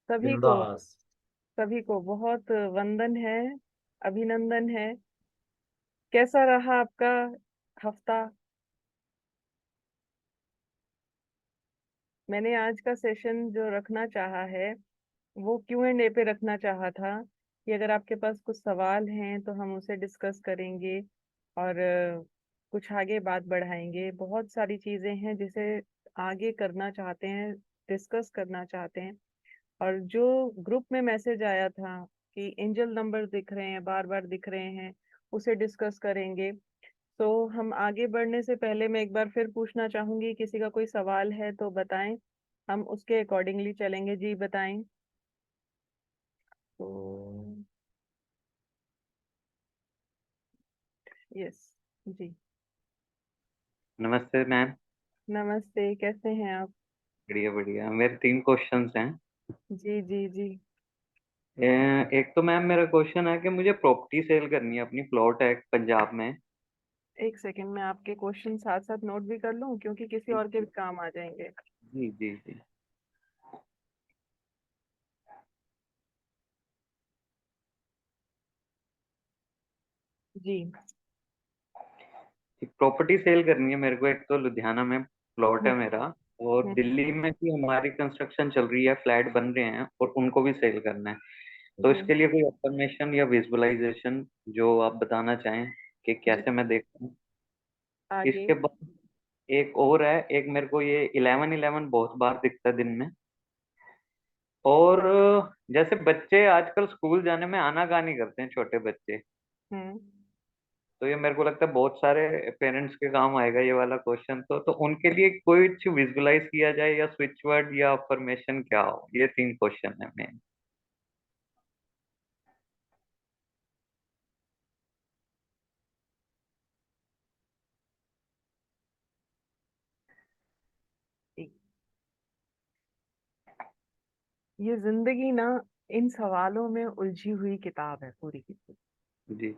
सभी को बिंदास। सभी को बहुत वंदन है, अभिनंदन है। कैसा रहा आपका हफ्ता? मैंने आज का सेशन जो रखना चाहा है वो Q&A पे रखना चाहा था कि अगर आपके पास कुछ सवाल हैं तो हम उसे डिस्कस करेंगे और कुछ आगे बात बढ़ाएंगे। बहुत सारी चीजें हैं जिसे आगे करना चाहते हैं, डिस्कस करना चाहते हैं। और जो ग्रुप में मैसेज आया था कि एंजल नंबर दिख रहे हैं, बार बार दिख रहे हैं, उसे डिस्कस करेंगे। तो हम आगे बढ़ने से पहले मैं एक बार फिर पूछना चाहूंगी, किसी का कोई सवाल है तो बताएं, हम उसके अकॉर्डिंगली चलेंगे। जी बताएं। तो यस जी। नमस्ते मैम। नमस्ते, कैसे हैं आप? बढ़िया बढ़िया, मेरे 3 क्वेश्चंस हैं। जी जी जी। एक तो मैम मेरा क्वेश्चन है कि मुझे प्रॉपर्टी सेल करनी है, अपनी प्लॉट है पंजाब में। एक सेकंड में आपके क्वेश्चन साथ साथ नोट भी कर लूं क्योंकि किसी और के भी काम आ जाएंगे। जी जी जी। जी। प्रॉपर्टी सेल करनी है मेरे को। एक तो लुधियाना में प्लॉट हम्म है मेरा, और हम्म, दिल्ली में भी हमारी कंस्ट्रक्शन चल रही है, फ्लैट बन रहे हैं और उनको भी सेल करना है। तो जी। इसके लिए कोई इंफॉर्मेशन या विजुअलाइजेशन जो आप बताना चाहें कि जी कैसे मैं देखूं। आगे। इसके बाद एक और है, एक मेरे को ये 1111 बहुत बार दिखता है दिन में। और जैसे बच्चे आजकल स्कूल जाने में आनाकानी करते हैं, छोटे बच्चे। हम्म तो ये मेरे को लगता है बहुत सारे पेरेंट्स के काम आएगा ये वाला क्वेश्चन। तो उनके लिए कोई विजुअलाइज किया जाए, या स्विच वर्ड या अफर्मेशन क्या हो। ये 3 क्वेश्चन है मेन। ठीक। ये जिंदगी ना इन सवालों में उलझी हुई किताब है पूरी की पूरी, जी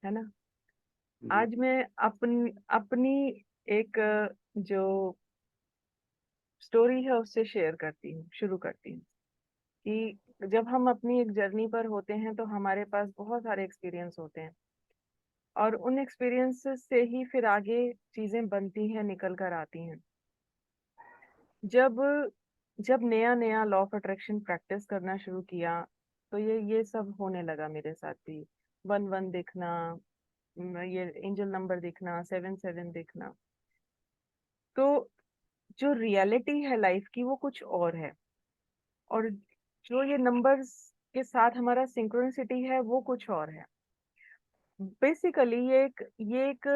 है ना। जी आज मैं अपनी अपनी एक जो स्टोरी है उससे शेयर करती हूँ, शुरू करती हूँ कि जब हम अपनी एक जर्नी पर होते हैं तो हमारे पास बहुत सारे एक्सपीरियंस होते हैं और उन एक्सपीरियंसेस से ही फिर आगे चीजें बनती हैं, निकल कर आती हैं। जब जब नया नया लॉ ऑफ अट्रैक्शन प्रैक्टिस करना शुरू किया तो ये सब होने लगा मेरे साथ भी। वन वन देखना, ये एंजल नंबर देखना, सेवन सेवन देखना। तो जो रियलिटी है लाइफ की वो कुछ और है, और जो ये नंबर्स के साथ हमारा सिंक्रोनिसिटी है वो कुछ और है। बेसिकली ये एक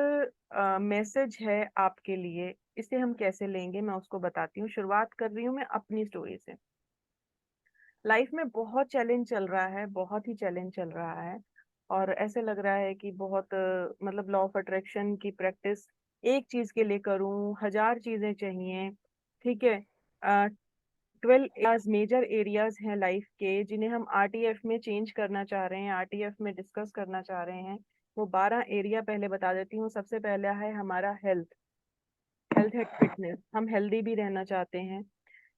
मैसेज है आपके लिए। इसे हम कैसे लेंगे मैं उसको बताती हूँ। शुरुआत कर रही हूँ मैं अपनी स्टोरी से। लाइफ में बहुत चैलेंज चल रहा है, बहुत ही चैलेंज चल रहा है। और ऐसे लग रहा है कि बहुत मतलब लॉ ऑफ अट्रैक्शन की प्रैक्टिस एक चीज के लिए करूं, हजार चीजें चाहिए। ठीक है। 12 मेजर एरियाज हैं लाइफ के जिन्हें हम RTF में चेंज करना चाह रहे हैं, RTF में डिस्कस करना चाह रहे हैं। वो 12 एरिया पहले बता देती हूँ। सबसे पहला है हमारा हेल्थ। हेल्थ एंड फिटनेस, हम हेल्दी भी रहना चाहते हैं।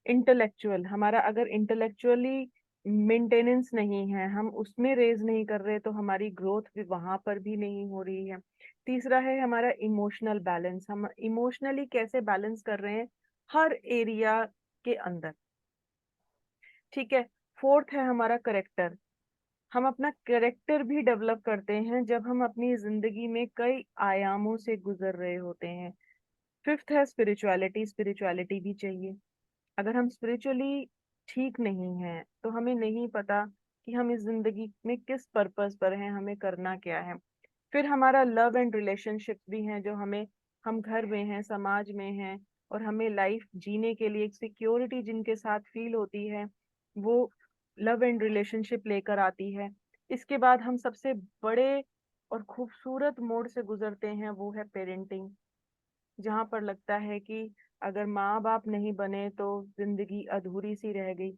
इंटेलेक्चुअल, हमारा अगर इंटेलेक्चुअली मेंटेनेंस नहीं है, हम उसमें रेज नहीं कर रहे तो हमारी ग्रोथ भी वहां पर भी नहीं हो रही है। तीसरा है हमारा इमोशनल बैलेंस, हम इमोशनली कैसे बैलेंस कर रहे हैं हर एरिया के अंदर। ठीक है। फोर्थ है हमारा करेक्टर, हम अपना करेक्टर भी डेवलप करते हैं जब हम अपनी जिंदगी में कई आयामों से गुजर रहे होते हैं। फिफ्थ है स्पिरिचुअलिटी, स्पिरिचुअलिटी भी चाहिए। अगर हम स्पिरिचुअली ठीक नहीं हैं तो हमें नहीं पता कि हम इस जिंदगी में किस पर्पस पर हैं, हमें करना क्या है। फिर हमारा लव एंड रिलेशनशिप भी है, जो हमें, हम घर में हैं, समाज में हैं, और हमें लाइफ जीने के लिए एक सिक्योरिटी जिनके साथ फील होती है, वो लव एंड रिलेशनशिप लेकर आती है। इसके बाद हम सबसे बड़े और खूबसूरत मोड़ से गुजरते हैं, वो है पेरेंटिंग। जहां पर लगता है कि अगर माँ बाप नहीं बने तो जिंदगी अधूरी सी रह गई।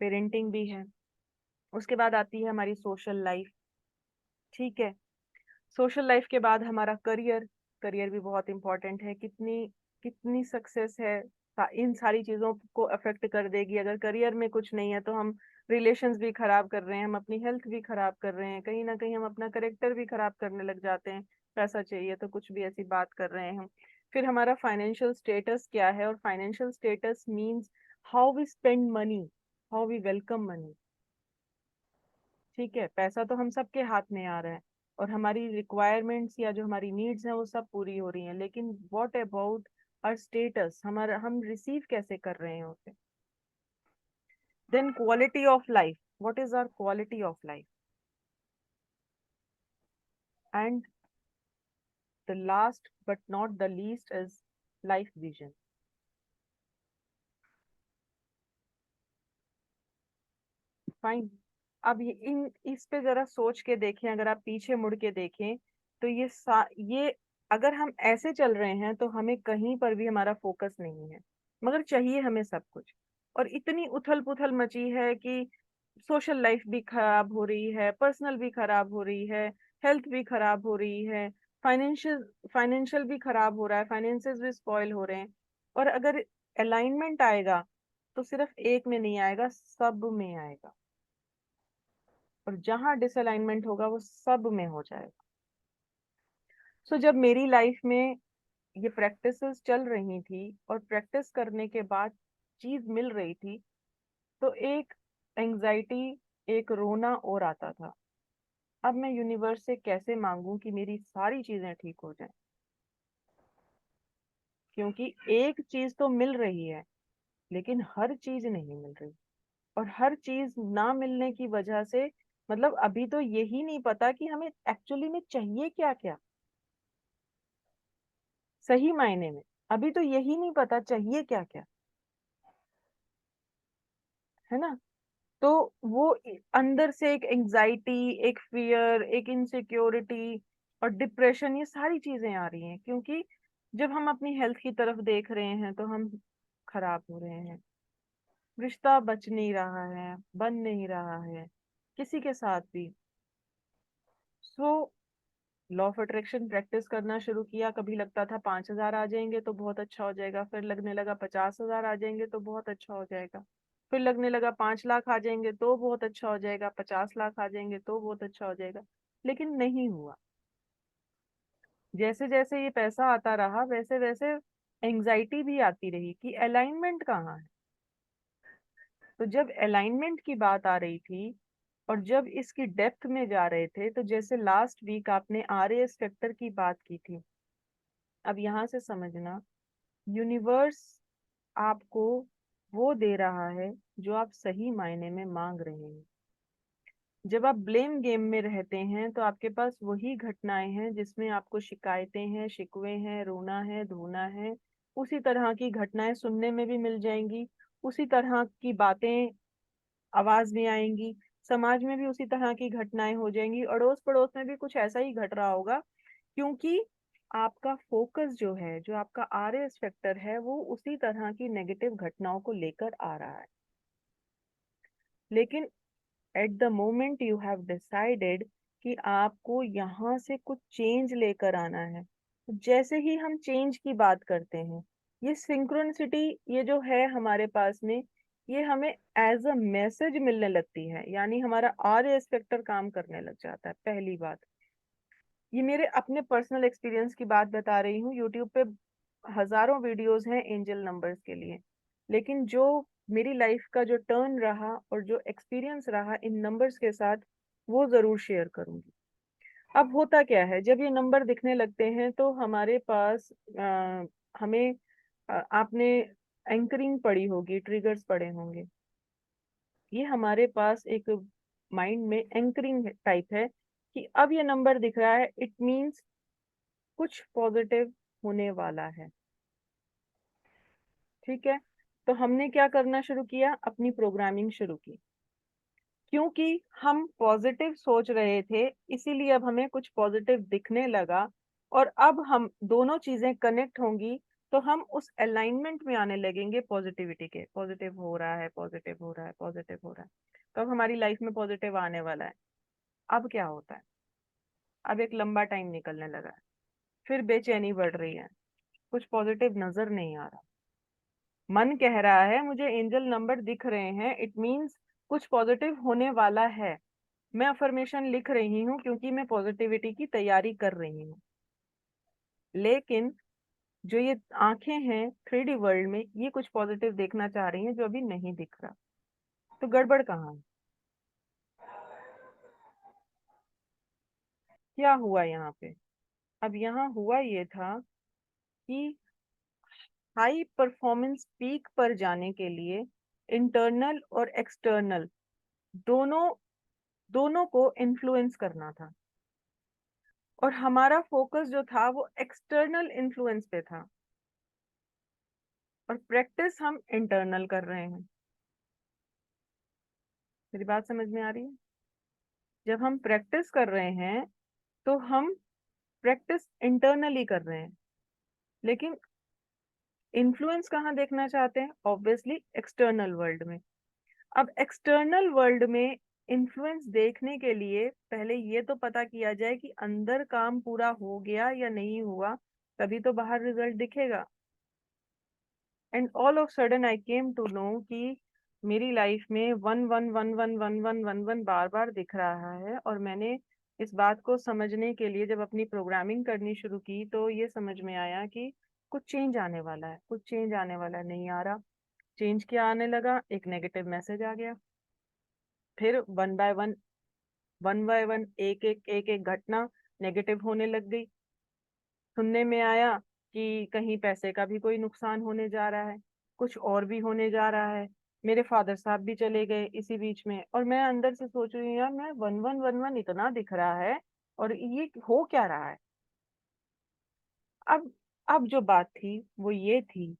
पेरेंटिंग भी है। उसके बाद आती है हमारी सोशल लाइफ। ठीक है। सोशल लाइफ के बाद हमारा करियर। करियर भी बहुत इंपॉर्टेंट है, कितनी कितनी सक्सेस है इन सारी चीजों को अफेक्ट कर देगी। अगर करियर में कुछ नहीं है तो हम रिलेशंस भी खराब कर रहे हैं, हम अपनी हेल्थ भी खराब कर रहे हैं, कहीं ना कहीं हम अपना करेक्टर भी खराब करने लग जाते हैं। पैसा चाहिए तो कुछ भी ऐसी बात कर रहे हैं हम। फिर हमारा फाइनेंशियल स्टेटस क्या है, और financial status means how we spend money, how we welcome money. ठीक है, पैसा तो हम सबके हाथ में आ रहा है और हमारी रिक्वायरमेंट्स या जो हमारी नीड्स हैं वो सब पूरी हो रही हैं, लेकिन व्हाट अबाउट आवर स्टेटस, हमारा हम रिसीव कैसे कर रहे हैं उसे। Then quality of life, what is our quality of life. And the last but not the least is life vision. Fine. अब ये इन इस पे जरा सोच के देखें, अगर आप पीछे मुड़ के देखें तो ये अगर हम ऐसे चल रहे हैं तो हमें कहीं पर भी हमारा फोकस नहीं है, मगर चाहिए हमें सब कुछ। और इतनी उथल पुथल मची है कि सोशल लाइफ भी खराब हो रही है, पर्सनल भी खराब हो रही है, हेल्थ भी खराब हो रही है, फाइनेंशियल फाइनेंशियल भी खराब हो रहा है, फाइनेंसेस भी स्पॉइल हो रहे हैं। और अगर अलाइनमेंट आएगा तो सिर्फ एक में नहीं आएगा, सब में आएगा। और जहां डिसअलाइनमेंट होगा वो सब में हो जाएगा। सो जब मेरी लाइफ में ये प्रैक्टिसेस चल रही थी और प्रैक्टिस करने के बाद चीज मिल रही थी, तो एक एंजाइटी, एक रोना और आता था। अब मैं यूनिवर्स से कैसे मांगूं कि मेरी सारी चीजें ठीक हो जाएं, क्योंकि एक चीज तो मिल रही है लेकिन हर चीज नहीं मिल रही। और हर चीज ना मिलने की वजह से, मतलब अभी तो यही नहीं पता कि हमें एक्चुअली में चाहिए क्या क्या। सही मायने में अभी तो यही नहीं पता चाहिए क्या क्या, है ना। तो वो अंदर से एक एंजाइटी, एक फियर, एक इनसिक्योरिटी और डिप्रेशन, ये सारी चीजें आ रही हैं, क्योंकि जब हम अपनी हेल्थ की तरफ देख रहे हैं तो हम खराब हो रहे हैं। रिश्ता बच नहीं रहा है, बन नहीं रहा है किसी के साथ भी। So law of attraction practice करना शुरू किया। कभी लगता था 5,000 आ जाएंगे तो बहुत अच्छा हो जाएगा, फिर लगने लगा 50,000 आ जाएंगे तो बहुत अच्छा हो जाएगा, फिर लगने लगा 5 लाख आ जाएंगे तो बहुत अच्छा हो जाएगा, 50 लाख आ जाएंगे तो बहुत अच्छा हो जाएगा। लेकिन नहीं हुआ। जैसे जैसे ये पैसा आता रहा वैसे वैसे एंजाइटी भी आती रही कि अलाइनमेंट कहाँ है। तो जब अलाइनमेंट की बात आ रही थी और जब इसकी डेप्थ में जा रहे थे, तो जैसे लास्ट वीक आपने RAS फैक्टर की बात की थी, अब यहां से समझना, यूनिवर्स आपको वो दे रहा है जो आप सही मायने में मांग रहे हैं। जब आप ब्लेम गेम में रहते हैं तो आपके पास वही घटनाएं हैं जिसमें आपको शिकायतें हैं, शिकवे हैं, रोना है, धोना है। उसी तरह की घटनाएं सुनने में भी मिल जाएंगी, उसी तरह की बातें आवाज में आएंगी, समाज में भी उसी तरह की घटनाएं हो जाएंगी, अड़ोस पड़ोस में भी कुछ ऐसा ही घट रहा होगा, क्योंकि आपका फोकस जो है, जो आपका RAS फैक्टर है, वो उसी तरह की नेगेटिव घटनाओं को लेकर आ रहा है। लेकिन at the moment you have decided कि आपको यहाँ से कुछ चेंज लेकर आना है, तो जैसे ही हम चेंज की बात करते हैं, ये सिंक्रोनिसिटी, ये जो है हमारे पास में, ये हमें एज अ मैसेज मिलने लगती है, यानी हमारा RAS फैक्टर काम करने लग जाता है। पहली बात, ये मेरे अपने पर्सनल एक्सपीरियंस की बात बता रही हूँ। यूट्यूब पे हजारों वीडियोस हैं एंजल नंबर्स के लिए, लेकिन जो मेरी लाइफ का जो टर्न रहा और जो एक्सपीरियंस रहा इन नंबर्स के साथ, वो जरूर शेयर करूंगी। अब होता क्या है, जब ये नंबर दिखने लगते हैं तो हमारे पास हमें आपने एंकरिंग पढ़ी होगी, ट्रिगर्स पढ़े होंगे। ये हमारे पास एक माइंड में एंकरिंग टाइप है कि अब ये नंबर दिख रहा है, इट मीन्स कुछ पॉजिटिव होने वाला है। ठीक है, तो हमने क्या करना शुरू किया, अपनी प्रोग्रामिंग शुरू की, क्योंकि हम पॉजिटिव सोच रहे थे, इसीलिए अब हमें कुछ पॉजिटिव दिखने लगा। और अब हम दोनों चीजें कनेक्ट होंगी तो हम उस अलाइनमेंट में आने लगेंगे पॉजिटिविटी के। पॉजिटिव हो रहा है, पॉजिटिव हो रहा है, पॉजिटिव हो रहा है, तो अब हमारी लाइफ में पॉजिटिव आने वाला है। अब क्या होता है, अब एक लंबा टाइम निकलने लगा है, फिर बेचैनी बढ़ रही है, कुछ पॉजिटिव नजर नहीं आ रहा। मन कह रहा है, मुझे एंजल नंबर दिख रहे हैं, इट मीन्स कुछ पॉजिटिव होने वाला है। मैं अफर्मेशन लिख रही हूँ क्योंकि मैं पॉजिटिविटी की तैयारी कर रही हूँ। लेकिन जो ये आंखें हैं 3D वर्ल्ड में, ये कुछ पॉजिटिव देखना चाह रही हैं जो अभी नहीं दिख रहा। तो गड़बड़ कहाँ है? क्या हुआ यहाँ पे? अब यहाँ हुआ ये था कि हाई परफॉर्मेंस पीक पर जाने के लिए इंटरनल और एक्सटर्नल दोनों दोनों को इन्फ्लुएंस करना था, और हमारा फोकस जो था वो एक्सटर्नल इन्फ्लुएंस पे था, और प्रैक्टिस हम इंटरनल कर रहे हैं। मेरी बात समझ में आ रही है? जब हम प्रैक्टिस कर रहे हैं तो हम प्रैक्टिस इंटरनली कर रहे हैं, लेकिन इन्फ्लुएंस कहाँ देखना चाहते हैं? ऑब्वियसली एक्सटर्नल वर्ल्ड में। अब एक्सटर्नल वर्ल्ड में इन्फ्लुएंस देखने के लिए पहले ये तो पता किया जाए कि अंदर काम पूरा हो गया या नहीं हुआ, तभी तो बाहर रिजल्ट दिखेगा। And all of sudden I came to know कि मेरी लाइफ में 11111111 बार बार दिख रहा है। और मैंने इस बात को समझने के लिए जब अपनी प्रोग्रामिंग करनी शुरू की तो ये समझ में आया कि कुछ चेंज आने वाला है, कुछ चेंज आने वाला है। नहीं आ रहा। चेंज क्या आने लगा? एक नेगेटिव मैसेज आ गया। फिर वन बाय वन एक एक घटना नेगेटिव होने लग गई। सुनने में आया कि कहीं पैसे का भी कोई नुकसान होने जा रहा है, कुछ और भी होने जा रहा है। मेरे फादर साहब भी चले गए इसी बीच में, और मैं अंदर से सोच रही हूँ यार, मैं 1111 इतना दिख रहा है और ये हो क्या रहा है? अब अब जो बात थी वो ये थी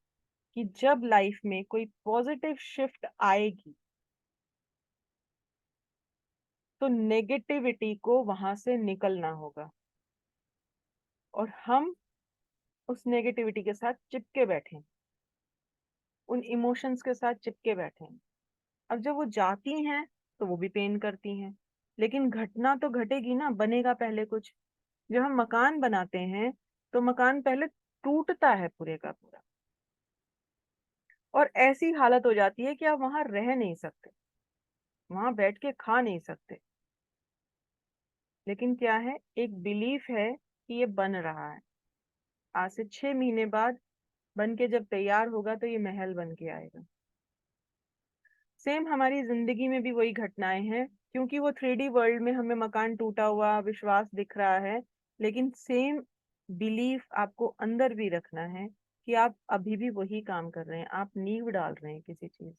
कि जब लाइफ में कोई पॉजिटिव शिफ्ट आएगी तो नेगेटिविटी को वहां से निकलना होगा, और हम उस नेगेटिविटी के साथ चिपके बैठे हैं, उन इमोशंस के साथ चिपके बैठे हैं। अब जब वो जाती हैं तो वो भी पेन करती हैं, लेकिन घटना तो घटेगी ना, बनेगा पहले कुछ। जब हम मकान बनाते हैं तो मकान पहले टूटता है पूरे का पूरा, और ऐसी हालत हो जाती है कि आप वहां रह नहीं सकते, वहां बैठ के खा नहीं सकते। लेकिन क्या है, एक बिलीफ है कि ये बन रहा है। आज से 6 महीने बाद बन के जब तैयार होगा तो ये महल बन के आएगा। सेम हमारी जिंदगी में भी वही घटनाएं हैं, क्योंकि वो 3D वर्ल्ड में हमें मकान टूटा हुआ विश्वास दिख रहा है, लेकिन सेम बिलीफ आपको अंदर भी रखना है कि आप अभी भी वही काम कर रहे हैं, आप नींव डाल रहे हैं किसी चीज।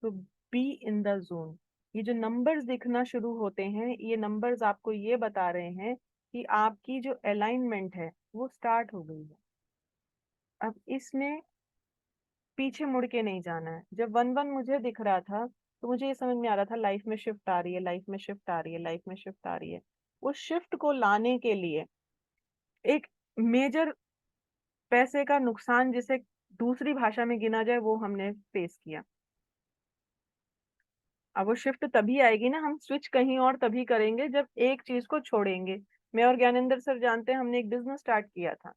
तो बी इन द जोन। ये जो नंबर्स दिखना शुरू होते हैं, ये नंबर्स आपको ये बता रहे हैं कि आपकी जो अलाइनमेंट है वो स्टार्ट हो गई है। अब इसमें पीछे मुड़ के नहीं जाना है। जब 11 मुझे दिख रहा था तो मुझे ये समझ में आ रहा था लाइफ में शिफ्ट आ रही है, लाइफ में शिफ्ट आ रही है, लाइफ में शिफ्ट आ रही है। उस शिफ्ट को लाने के लिए एक मेजर पैसे का नुकसान जिसे दूसरी भाषा में गिना जाए वो हमने फेस किया। अब वो शिफ्ट तभी आएगी ना, हम स्विच कहीं और तभी करेंगे जब एक चीज को छोड़ेंगे। मैं और ज्ञानेंद्र सर जानते हैं, हमने एक बिजनेस स्टार्ट किया था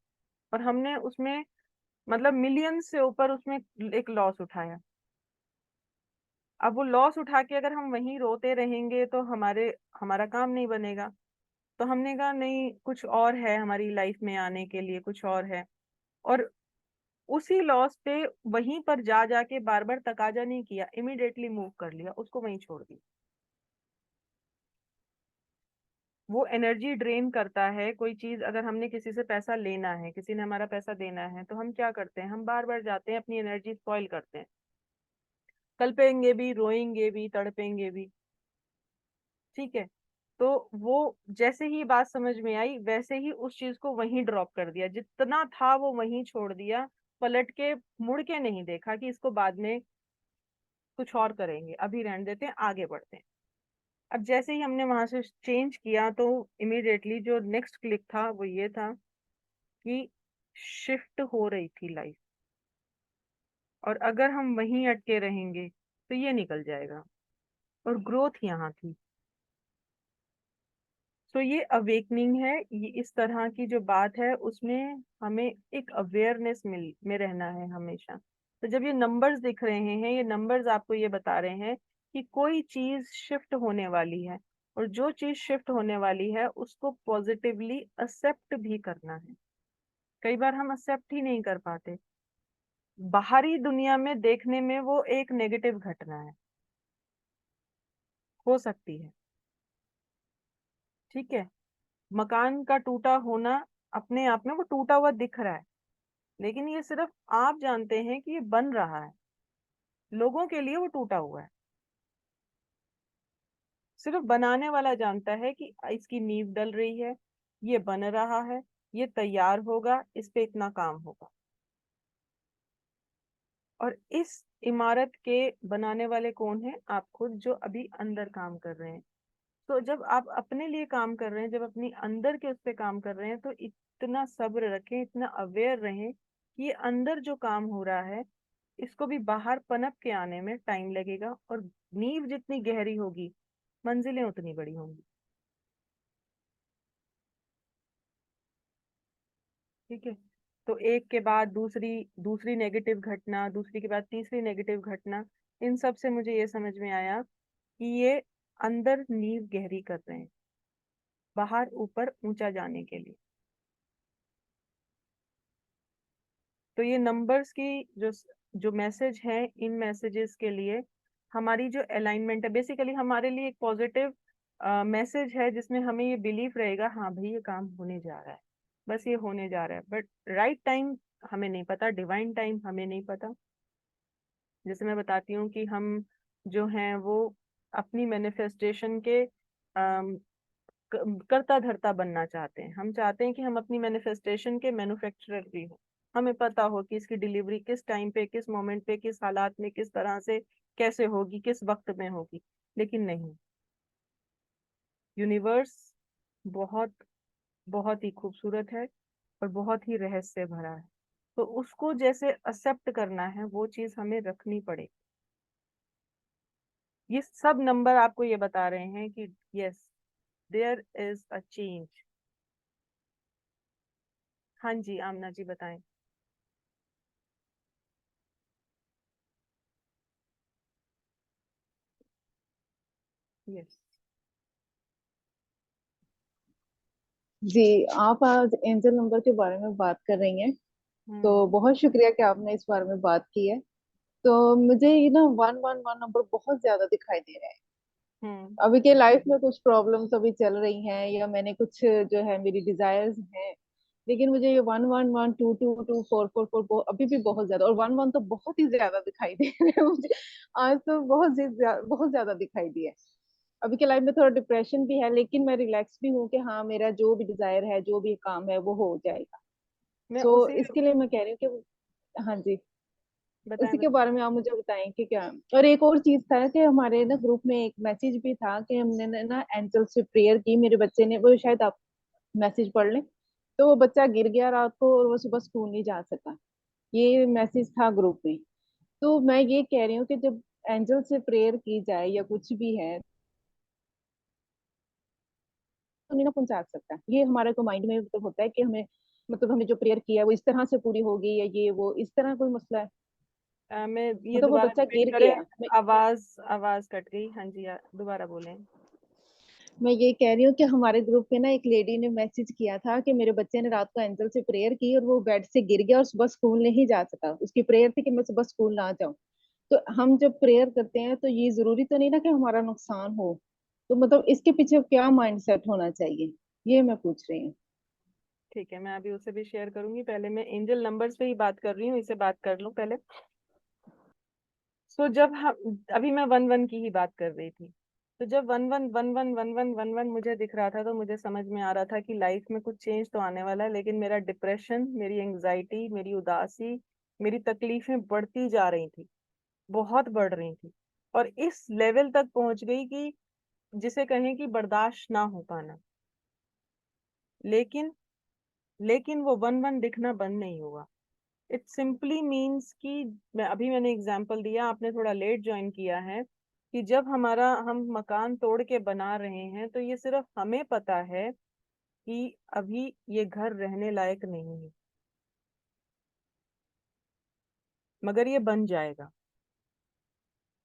और हमने उसमें मतलब मिलियन से ऊपर उसमें एक लॉस उठाया। अब वो लॉस उठा के अगर हम वहीं रोते रहेंगे तो हमारा काम नहीं बनेगा। तो हमने कहा नहीं, कुछ और है हमारी लाइफ में आने के लिए, कुछ और है। और उसी लॉस पे वहीं पर जा जाके बार बार तकाजा नहीं किया, इमिडिएटली मूव कर लिया, उसको वहीं छोड़ दिया। वो एनर्जी ड्रेन करता है कोई चीज। अगर हमने किसी से पैसा लेना है, किसी ने हमारा पैसा देना है, तो हम क्या करते हैं? हम बार बार जाते हैं, अपनी एनर्जी स्पॉइल करते हैं, कल्पेंगे भी, रोएंगे भी, तड़पेंगे भी। ठीक है। तो वो जैसे ही बात समझ में आई वैसे ही उस चीज को वहीं ड्रॉप कर दिया, जितना था वो वहीं छोड़ दिया। पलट के मुड़ के नहीं देखा कि इसको बाद में कुछ और करेंगे, अभी रहने देते हैं, आगे बढ़ते हैं। अब जैसे ही हमने वहां से चेंज किया तो इमीडिएटली जो नेक्स्ट क्लिक था वो ये था कि शिफ्ट हो रही थी लाइफ, और अगर हम वहीं अटके रहेंगे तो ये निकल जाएगा। और ग्रोथ यहाँ थी। तो ये अवेकनिंग है, ये इस तरह की जो बात है उसमें हमें एक अवेयरनेस में रहना है हमेशा। तो जब ये नंबर्स दिख रहे हैं, ये नंबर्स आपको ये बता रहे हैं कि कोई चीज शिफ्ट होने वाली है, और जो चीज शिफ्ट होने वाली है उसको पॉजिटिवली एक्सेप्ट भी करना है। कई बार हम एक्सेप्ट ही नहीं कर पाते, बाहरी दुनिया में देखने में वो एक नेगेटिव घटना है, हो सकती है, ठीक है। मकान का टूटा होना अपने आप में वो टूटा हुआ दिख रहा है, लेकिन ये सिर्फ आप जानते हैं कि ये बन रहा है, लोगों के लिए वो टूटा हुआ है। सिर्फ बनाने वाला जानता है कि इसकी नींव डल रही है, ये बन रहा है, ये तैयार होगा, इस पे इतना काम होगा। और इस इमारत के बनाने वाले कौन है? आप खुद, जो अभी अंदर काम कर रहे हैं। तो जब आप अपने लिए काम कर रहे हैं, जब अपनी अंदर के उस पे काम कर रहे हैं, तो इतना सब्र रखें, इतना अवेयर रहें कि ये अंदर जो काम हो रहा है इसको भी बाहर पनप के आने में टाइम लगेगा, और नींव जितनी गहरी होगी मंजिलें उतनी बड़ी होंगी। ठीक है। तो एक के बाद दूसरी, दूसरी नेगेटिव घटना, दूसरी के बाद तीसरी नेगेटिव घटना, इन सब से मुझे ये समझ में आया कि ये अंदर नींव गहरी कर रहे हैं, बाहर ऊपर ऊंचा जाने के लिए। तो ये नंबर्स की जो जो मैसेज है, इन मैसेजेस के लिए हमारी जो अलाइनमेंट है, बेसिकली हमारे लिए एक पॉजिटिव मैसेज है, जिसमें हमें ये बिलीफ रहेगा, हाँ भाई ये काम होने जा रहा है, बस ये होने जा रहा है। बट राइट टाइम हमें नहीं पता, डिवाइन टाइम हमें नहीं पता। जैसे मैं बताती हूँ कि हम जो हैं वो अपनी मैनिफेस्टेशन के करता धरता बनना चाहते हैं। हम चाहते हैं कि हम अपनी मैनिफेस्टेशन के मैन्युफैक्चरर भी हो, हमें पता हो कि इसकी डिलीवरी किस टाइम पे, किस मोमेंट पे, किस हालात में, किस तरह से, कैसे होगी, किस वक्त में होगी। लेकिन नहीं, यूनिवर्स बहुत बहुत ही खूबसूरत है और बहुत ही रहस्य भरा है। तो उसको जैसे एक्सेप्ट करना है, वो चीज हमें रखनी पड़ेगी। ये सब नंबर आपको ये बता रहे हैं कि yes, there is a change. हाँ जी, आमना जी बताएं। यस। जी, आप आज एंजल नंबर के बारे में बात कर रही हैं, तो हम्म। बहुत शुक्रिया कि आपने इस बारे में बात की है। तो मुझे ये ना 111 नंबर बहुत ज्यादा दिखाई दे रहा है। हम्म। अभी के लाइफ में कुछ प्रॉब्लम्स अभी चल रही हैं, या मैंने कुछ जो है मेरी डिजायर्स हैं, लेकिन मुझे ये 111, 222, 444 अभी भी बहुत ज्यादा, और 11 तो बहुत ही ज्यादा दिखाई दे रहे हैं मुझे। आज तो बहुत ज्यादा दिखाई दिया है। अभी के लाइफ में थोड़ा डिप्रेशन भी है, लेकिन मैं रिलैक्स भी हूँ कि हाँ, मेरा जो भी डिजायर है, जो भी काम है, वो हो जाएगा। मैं सो उसी, इसके लिए मैं कह रही हूँ कि हाँ जी, बताएं उसी के बताएं। बारे में आप मुझे बताएं कि क्या। और एक और चीज था कि हमारे ना ग्रुप में एक मैसेज भी था कि हमने ना एंजल से प्रेयर की, मेरे बच्चे ने, वो शायद आप मैसेज पढ़ लें। तो वो बच्चा गिर गया रात को, और वो सुबह स्कूल नहीं जा सका। ये मैसेज था ग्रुप में। तो मैं ये कह रही हूँ कि जब एंजल से प्रेयर की जाए या कुछ भी है, तो नहीं ना पहुंचा सकता। ये हमारे को माइंड में मतलब होता है कि हमें, मतलब हमें जो प्रेयर किया है वो इस तरह से पूरी होगी, या ये वो इस तरह कोई मसला है। मैं ये मतलब वो दोबारा बच्चा रिपीट गिर करें, गया। आवाज आवाज कट गई। हाँ जी, दोबारा बोलें। मैं ये कह रही हूँ कि हमारे ग्रुप में ना एक लेडी ने मैसेज किया था कि मेरे बच्चे ने रात को एंजल से प्रेयर की, और वो बेड से गिर गया और सुबह स्कूल नहीं जा सका। उसकी प्रेयर थी कि मैं सुबह स्कूल ना जाऊं। तो हम जब प्रेयर करते हैं, तो ये जरूरी तो नहीं ना कि हमारा नुकसान हो। तो मतलब इसके पीछे क्या माइंड सेट होना चाहिए, ये मैं पूछ रही हूँ। ठीक है, मैं अभी उसे भी शेयर करूंगी। पहले मैं एंजल नंबर्स पे ही बात कर रही हूँ, इसे बात कर लूं पहले। सो जब हम, अभी मैं 11 की ही बात कर रही थी, तो जब 11 मुझे दिख रहा था, तो मुझे समझ में आ रहा था कि लाइफ में कुछ चेंज तो आने वाला है। लेकिन मेरा डिप्रेशन, मेरी एंजाइटी, मेरी उदासी, मेरी तकलीफें बढ़ती जा रही थी, बहुत बढ़ रही थी, और इस लेवल तक पहुंच गई कि जिसे कहें कि बर्दाश्त ना हो पाना। लेकिन लेकिन वो 11 दिखना बंद नहीं हुआ। इट सिंपली मीन्स कि मैंने एग्जाम्पल दिया, आपने थोड़ा लेट ज्वाइन किया है, कि जब हम मकान तोड़ के बना रहे हैं तो ये सिर्फ हमें पता है कि अभी ये घर रहने लायक नहीं है, मगर ये बन जाएगा,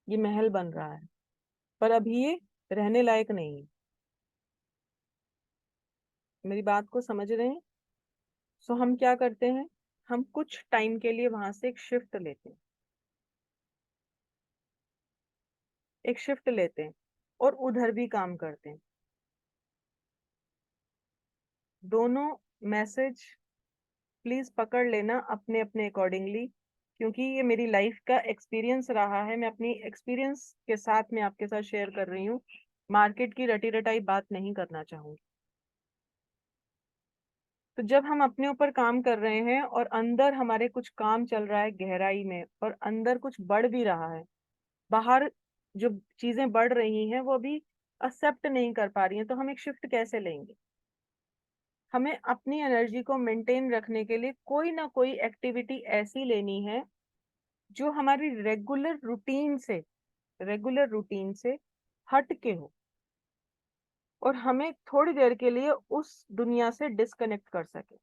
ये महल बन रहा है, पर अभी ये रहने लायक नहीं है। मेरी बात को समझ रहे हैं? सो हम क्या करते हैं, हम कुछ टाइम के लिए वहां से एक शिफ्ट लेते हैं, एक शिफ्ट लेते हैं और उधर भी काम करते हैं। दोनों मैसेज प्लीज पकड़ लेना अपने अपने अकॉर्डिंगली, क्योंकि ये मेरी लाइफ का एक्सपीरियंस रहा है। मैं अपनी एक्सपीरियंस के साथ में आपके साथ शेयर कर रही हूँ, मार्केट की रटी रटाई बात नहीं करना चाहूंगी। तो जब हम अपने ऊपर काम कर रहे हैं और अंदर हमारे कुछ काम चल रहा है गहराई में, और अंदर कुछ बढ़ भी रहा है, बाहर जो चीजें बढ़ रही हैं वो अभी एक्सेप्ट नहीं कर पा रही हैं, तो हम एक शिफ्ट कैसे लेंगे? हमें अपनी एनर्जी को मेंटेन रखने के लिए कोई ना कोई एक्टिविटी ऐसी लेनी है जो हमारी रेगुलर रूटीन से हट के हो, और हमें थोड़ी देर के लिए उस दुनिया से डिस्कनेक्ट कर सके।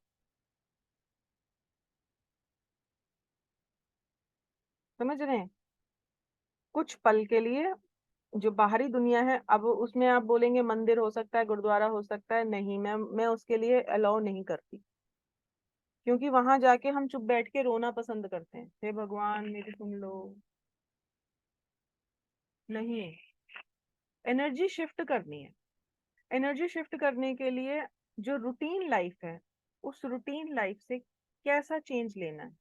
समझ रहे हैं? कुछ पल के लिए जो बाहरी दुनिया है, अब उसमें आप बोलेंगे मंदिर हो सकता है, गुरुद्वारा हो सकता है, नहीं, मैं उसके लिए अलाउ नहीं करती, क्योंकि वहां जाके हम चुप बैठ के रोना पसंद करते हैं, हे भगवान मेरी सुन लो। नहीं, एनर्जी शिफ्ट करनी है। एनर्जी शिफ्ट करने के लिए जो रूटीन लाइफ है, उस रूटीन लाइफ से कैसा चेंज लेना है,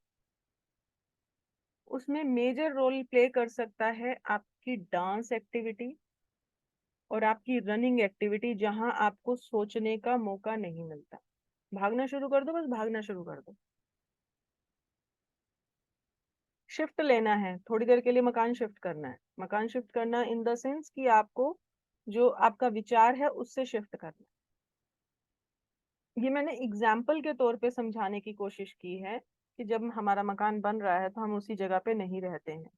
उसमें मेजर रोल प्ले कर सकता है आपकी डांस एक्टिविटी और आपकी रनिंग एक्टिविटी, जहां आपको सोचने का मौका नहीं मिलता। भागना शुरू कर दो, बस भागना शुरू कर दो। शिफ्ट लेना है, थोड़ी देर के लिए मकान शिफ्ट करना है। मकान शिफ्ट करना इन द सेंस कि आपको जो आपका विचार है उससे शिफ्ट करना है। ये मैंने एग्जाम्पल के तौर पे समझाने की कोशिश की है कि जब हमारा मकान बन रहा है तो हम उसी जगह पे नहीं रहते हैं,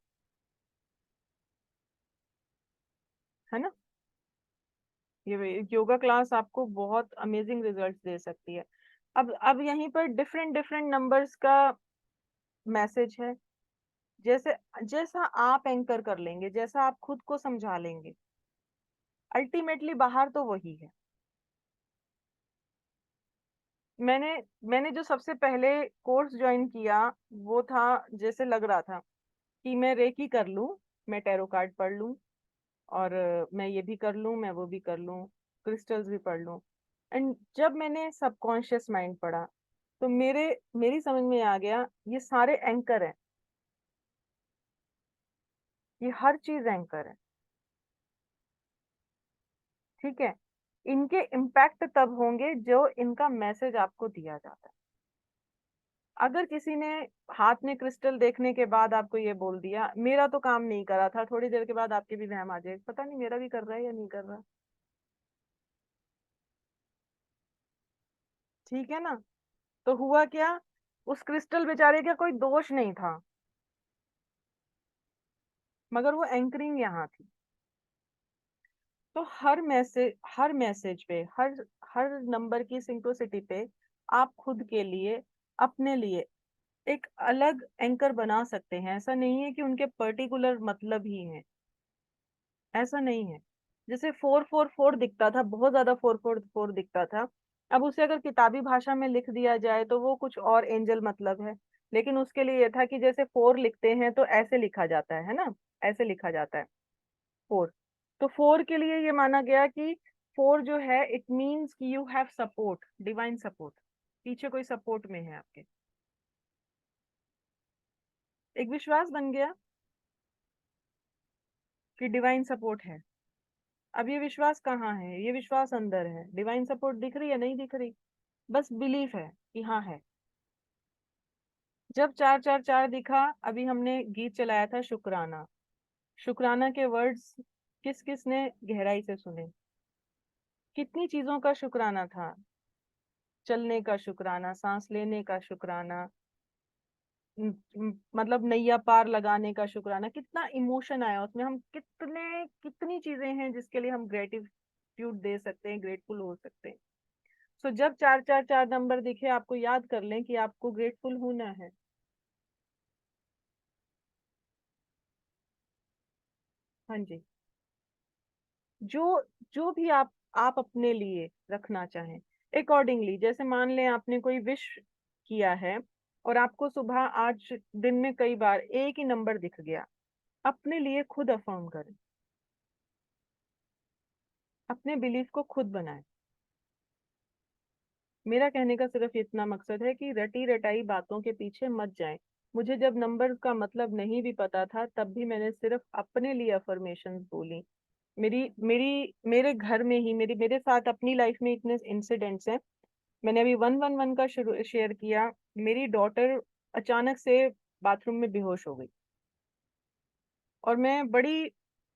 है ना? ये योगा क्लास आपको बहुत अमेजिंग रिजल्ट्स दे सकती है। अब यहीं पर डिफरेंट डिफरेंट नंबर्स का मैसेज है। जैसे जैसा आप एंकर कर लेंगे, जैसा आप खुद को समझा लेंगे, अल्टीमेटली बाहर तो वही है। मैंने मैंने जो सबसे पहले कोर्स ज्वाइन किया, वो था, जैसे लग रहा था कि मैं रेकी कर लूं, मैं टैरो कार्ड पढ़ लूं, और मैं ये भी कर लूं, मैं वो भी कर लूं, क्रिस्टल्स भी पढ़ लूं। एंड जब मैंने सबकॉन्शियस माइंड पढ़ा तो मेरी समझ में आ गया, ये सारे एंकर हैं, ये हर चीज एंकर है। ठीक है? इनके इम्पैक्ट तब होंगे जो इनका मैसेज आपको दिया जाता है। अगर किसी ने हाथ में क्रिस्टल देखने के बाद आपको ये बोल दिया मेरा तो काम नहीं करा था, थोड़ी देर के बाद आपके भी वहम आ जाए, पता नहीं मेरा भी कर रहा है या नहीं कर रहा। ठीक है ना? तो हुआ क्या, उस क्रिस्टल बेचारे का कोई दोष नहीं था, मगर वो एंकरिंग यहाँ थी। तो हर मैसेज पे, हर हर नंबर की सिंक्रोसिटी पे आप खुद के लिए, अपने लिए एक अलग एंकर बना सकते हैं। ऐसा नहीं है कि उनके पर्टिकुलर मतलब ही है, ऐसा नहीं है। जैसे 444 दिखता था, बहुत ज्यादा 444 दिखता था, अब उसे अगर किताबी भाषा में लिख दिया जाए तो वो कुछ और एंजल मतलब है। लेकिन उसके लिए यह था कि जैसे 4 लिखते हैं तो ऐसे लिखा जाता है ना, ऐसे लिखा जाता है 4। तो 4 के लिए ये माना गया कि 4 जो है, इट मीन्स कि you have support, divine support, पीछे कोई सपोर्ट में है आपके। एक विश्वास बन गया कि डिवाइन सपोर्ट है। अब ये विश्वास कहाँ है? ये विश्वास अंदर है। डिवाइन सपोर्ट दिख रही है, नहीं दिख रही, बस बिलीफ है कि हाँ है। जब 444 दिखा, अभी हमने गीत चलाया था शुक्राना, शुक्राना के वर्ड्स किस किस ने गहराई से सुने? कितनी चीजों का शुक्राना था, चलने का शुक्राना, सांस लेने का शुक्राना, मतलब नैया पार लगाने का शुक्राना, कितना इमोशन आया उसमें, हम कितनी चीजें हैं जिसके लिए हम ग्रेटिट्यूड दे सकते हैं, ग्रेटफुल हो सकते हैं। सो जब 4 4 4 नंबर दिखे, आपको याद कर लें कि आपको ग्रेटफुल होना है। हाँ जी। जो जो भी आप अपने लिए रखना चाहें अकॉर्डिंगली, जैसे मान लें आपने कोई विश किया है और आपको सुबह आज दिन में कई बार एक ही नंबर दिख गया, अपने लिए खुद अफर्म करें, अपने बिलीफ को खुद बनाएं। मेरा कहने का सिर्फ इतना मकसद है कि रटी रटाई बातों के पीछे मत जाएं। मुझे जब नंबर का मतलब नहीं भी पता था, तब भी मैंने सिर्फ अपने लिए अफर्मेशंस बोली। मेरी मेरी मेरे घर में ही मेरी मेरे साथ अपनी लाइफ में इतने इंसिडेंट्स हैं। मैंने अभी 111 का शुरू शेयर किया। मेरी डॉटर अचानक से बाथरूम में बेहोश हो गई, और मैं बड़ी